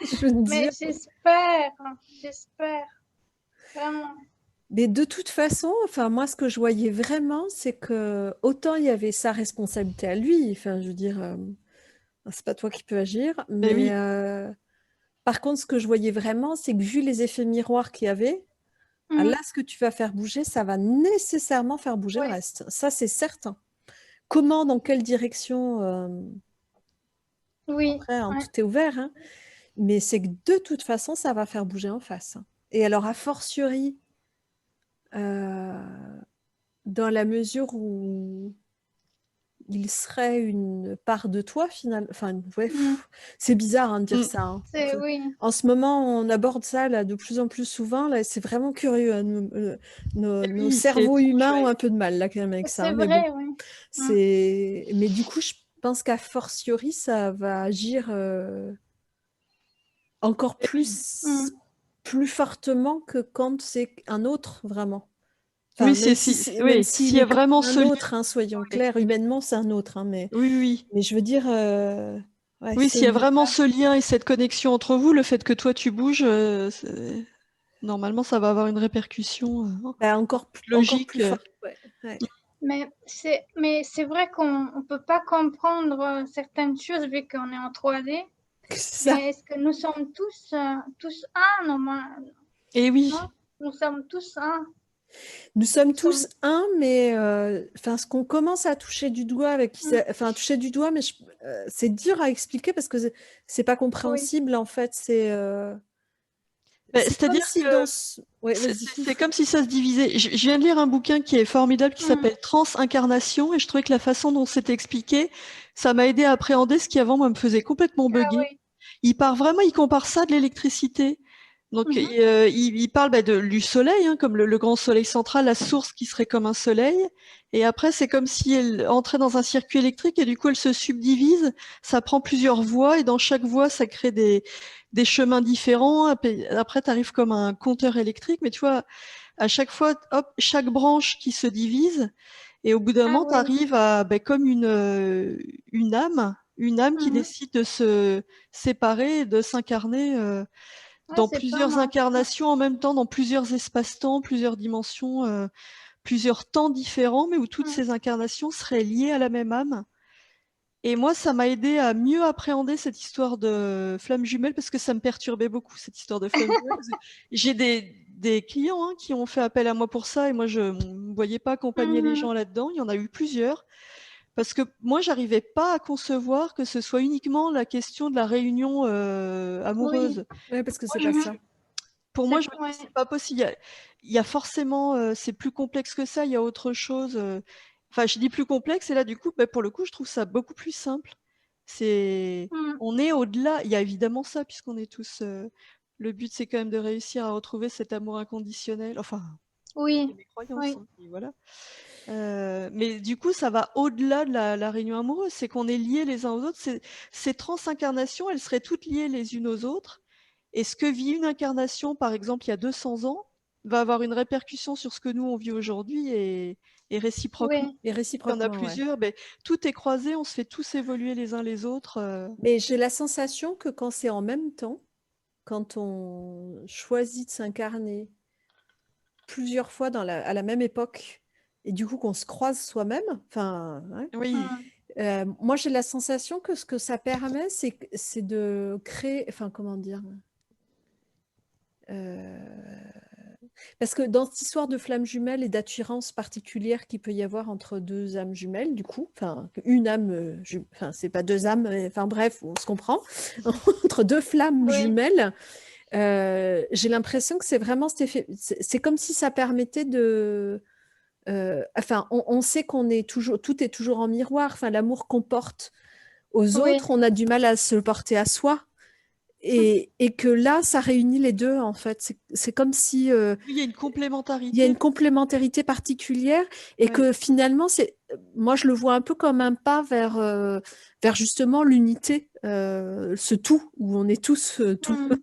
je veux te Mais dire. j'espère, vraiment. Mais de toute façon, enfin, moi, ce que je voyais vraiment, c'est que autant il y avait sa responsabilité à lui, enfin, je veux dire, c'est pas toi qui peux agir, Mais mais oui, par contre, ce que je voyais vraiment, c'est que vu les effets miroirs qu'il y avait, ah, Mhm. là, ce que tu vas faire bouger, ça va nécessairement faire bouger le Ouais, reste. Ça, c'est certain. Comment, dans quelle direction, oui, après, hein, ouais. tout est ouvert, hein, mais c'est que de toute façon, ça va faire bouger en face. Et alors, a fortiori, euh, dans la mesure où il serait une part de toi, finalement. Enfin, ouais, Mhm. c'est bizarre hein, de dire mm. ça. Hein. Oui, En ce moment, on aborde ça là, de plus en plus souvent. Là, c'est vraiment curieux. Hein, nos Oui, c'est cerveaux étrange, humains ont ouais. un peu de mal là, quand même, avec ça. c'est Hein, mais bon, vrai, oui. Mhm. mais du coup, je pense qu'à fortiori, ça va agir encore Mhm. plus fortement que quand c'est un autre, vraiment. Enfin, Oui, même oui, s'il s'il y est a quand vraiment même ce un lien. autre, hein, soyons Ouais. clairs, humainement, c'est un autre, hein, Oui, oui, oui. mais je veux dire, ouais, Oui, s'il y a celui, vraiment ce lien et cette connexion entre vous, le fait que toi tu bouges, normalement ça va avoir une répercussion bah, encore logique. plus fort. Ouais. Mais c'est vrai qu'on ne peut pas comprendre certaines choses vu qu'on est en 3D. C'est ça. Mais est-ce que nous sommes tous un, Et oui, non? Nous sommes tous un. Nous sommes Nous sommes... tous un, mais enfin, ce qu'on commence à toucher du doigt Mm. enfin, toucher du doigt, mais c'est dur à expliquer parce que c'est pas Oui. compréhensible en fait. bah, C'est comme c'est-à-dire si que Ouais, vas-y. c'est comme si ça se divisait. Je viens de lire un bouquin qui est formidable qui Mm. s'appelle Transincarnation et je trouvais que la façon dont c'était expliqué, ça m'a aidé à appréhender ce qui avant moi me faisait complètement Ah bugger. oui. Il compare ça de l'électricité. Donc, Mhm. il parle du soleil, hein, comme le grand soleil central, la source qui serait comme un soleil. Et après, c'est comme si elle entrait dans un circuit électrique et du coup, elle se subdivise. Ça prend plusieurs voies et dans chaque voie, ça crée des chemins différents. Après, tu arrives comme un compteur électrique, mais tu vois, à chaque fois, hop, chaque branche qui se divise. Et au bout d'un Ah moment, tu oui. arrives à comme une âme qui Mhm. décide de se séparer, et de s'incarner. Ouais, Dans c'est pas plusieurs mal. incarnations en même temps, dans plusieurs espaces-temps, plusieurs dimensions, plusieurs temps différents, mais où toutes Mm. ces incarnations seraient liées à la même âme. Et moi, ça m'a aidé à mieux appréhender cette histoire de flammes jumelles parce que ça me perturbait beaucoup, cette histoire de flammes jumelles. J'ai des clients qui ont fait appel à moi pour ça et moi, je ne voyais pas accompagner les Mhm. gens là-dedans. Il y en a eu plusieurs. Parce que moi, j'arrivais pas à concevoir que ce soit uniquement la question de la réunion Oui. amoureuse. Ouais, parce que Moi, c'est je pas me ça. dis, pour moi, je me dis, Ouais. c'est pas possible. Il y a forcément, c'est plus complexe que ça. Il y a autre chose. Enfin, je dis plus complexe, et là, du coup, bah, pour le coup, je trouve ça beaucoup plus simple. Mm. On est au-delà. Il y a évidemment ça, puisqu'on est tous. Le but, c'est quand même de réussir à retrouver cet amour inconditionnel. Enfin, c'est Oui. mes croyances, Oui. hein, et voilà. Mais du coup, ça va au-delà de la réunion amoureuse. C'est qu'on est liés les uns aux autres. Ces transincarnations, elles seraient toutes liées les unes aux autres. Et ce que vit une incarnation, par exemple, il y a 200 ans, va avoir une répercussion sur ce que nous, on vit aujourd'hui et réciproquement. Oui. Et Il y en a réciproquement, ouais. plusieurs, mais tout est croisé, on se fait tous évoluer les uns les autres. Mais j'ai la sensation que quand c'est en même temps, quand on choisit de s'incarner plusieurs fois à la même époque, et du coup qu'on se croise soi-même, enfin, ouais, Oui, Mm. moi j'ai la sensation que ce que ça permet, c'est de créer, enfin comment dire, euh, Parce que dans cette histoire de flammes jumelles et d'attirance particulière qu'il peut y avoir entre deux âmes jumelles, du coup, enfin, une âme, enfin, c'est pas deux âmes, enfin bref, on se comprend, entre deux flammes Oui, jumelles, j'ai l'impression que c'est vraiment cet effet, c'est comme si ça permettait de... enfin, on sait qu'on est toujours, tout est toujours en miroir, enfin, l'amour qu'on porte aux oui, autres, on a du mal à se le porter à soi. Et que là, ça réunit les deux, en fait. C'est comme si Oui, il y a une il y a complémentarité. une complémentarité particulière et Ouais. que finalement, moi, je le vois un peu comme un pas vers justement l'unité, ce tout, où on est tous tout. mhm,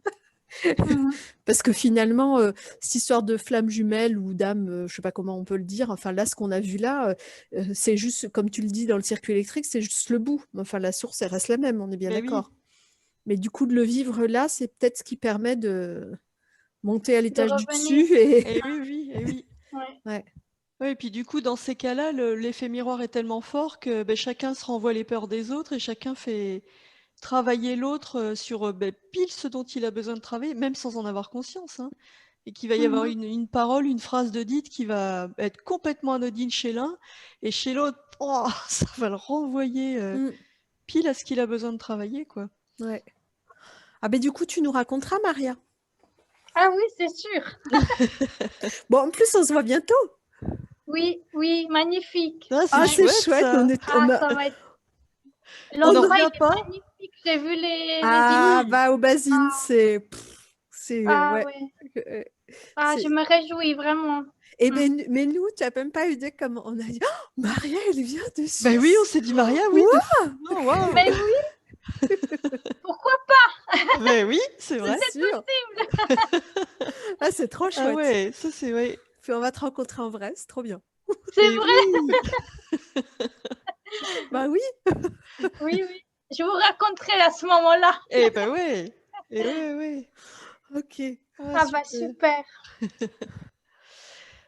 mhm. Parce que finalement, cette histoire de flammes jumelles ou d'âmes, je ne sais pas comment on peut le dire, enfin là, ce qu'on a vu là, c'est juste, comme tu le dis dans le circuit électrique, c'est juste le bout. Enfin, la source, elle reste la même, on est bien Mais oui, d'accord. Mais du coup, de le vivre là, c'est peut-être ce qui permet de monter à De l'étage du revenir. dessus. Et... et oui, et oui. Ouais. Ouais. Ouais, et puis du coup, dans ces cas-là, l'effet miroir est tellement fort que ben, chacun se renvoie les peurs des autres et chacun fait travailler l'autre sur ben, pile ce dont il a besoin de travailler, même sans en avoir conscience, hein. Et qu'il va y avoir Mhm. une parole, une phrase de dite qui va être complètement anodine chez l'un et chez l'autre, oh, ça va le renvoyer Mm, pile à ce qu'il a besoin de travailler, quoi. ouais. Ah ben du coup, tu nous raconteras, Maria. Ah oui, c'est sûr. Bon, en plus, on se voit bientôt. Oui, oui, magnifique. Ah, c'est Ah, c'est chouette chouette. ça. Ah, ça va être... On n'en L'endroit, il revient est pas. magnifique. J'ai vu les Ah, images. bah, au Basine, Ah, ah ouais. oui. Euh, Ah, je c'est... me réjouis vraiment. Et Mm. mais nous, tu n'as même pas eu idée comme on a dit. Oh, Maria, elle vient de Ben oui, on Suisse. s'est dit Maria, oui, Ouah, de fou. Oh, waouh. Mais oui, pourquoi pas? Ben oui, c'est c'est vrai. sûr. Ah, c'est trop Ah chouette. ouais, ça c'est ouais. Puis on va te rencontrer en vrai, c'est trop bien. C'est Et vrai. oui. Bah oui. Oui, oui. Je vous raconterai à ce moment-là. Eh ben ouais. Et ouais, ouais. Ok. Ah, Ah bah super. super.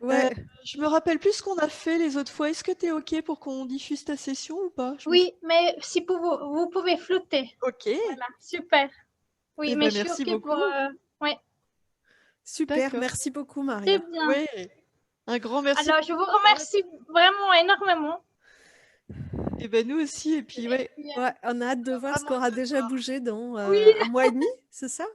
Ouais. Je me rappelle plus ce qu'on a fait les autres fois. Est-ce que tu es OK pour qu'on diffuse ta session ou pas? Je me sou Oui, mais si vous pouvez flotter. OK. Voilà, super. Oui, Eh mais ben je suis merci OK pour... beaucoup. ouais, Super. D'accord. Merci beaucoup, c'est Maria. bien. Ouais. Un grand merci. Alors, je vous remercie vraiment énormément. Et ben nous aussi. Et puis Et ouais, puis, Ouais, on a hâte de voir ce vraiment qu'aura hâte de te déjà voir. bougé dans oui, 1 mois et demi, c'est ça?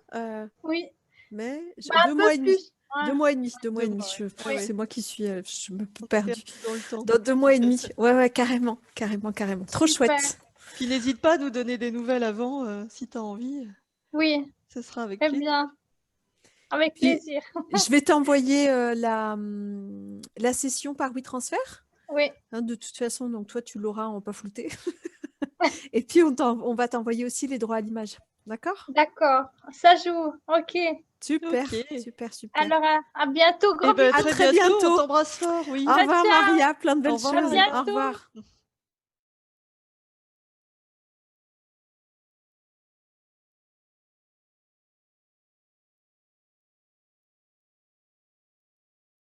oui, Mais bah, deux un mois et peu demi. plus. Ouais, 2 mois et demi, 2 mois 2 et demi. mois, ouais. Ouais, oui, C'est ouais. moi qui suis, je me On s'est perdue. perdu dans le temps. Dans 2 mois et demi. Ouais, ouais, carrément, carrément, carrément. Trop super. chouette. Puis n'hésite pas à nous donner des nouvelles avant, si tu as envie. Oui, Ce sera avec très plaisir. bien. Avec Puis, plaisir. je vais t'envoyer la session par WeTransfer. Oui, Hein, de toute façon, donc toi, tu l'auras en pas flouté. Et puis, on va t'envoyer aussi les droits à l'image. D'accord? d'accord. Ça joue. OK. Super, OK. super, super. Alors, à bientôt. Eh Gros ben À bisous. très très bientôt. On bientôt. t'embrasse fort, Au oui. Ciao, revoir, ciao. Maria. Plein de Au belles revoir À choses. Maria. Au bientôt. revoir.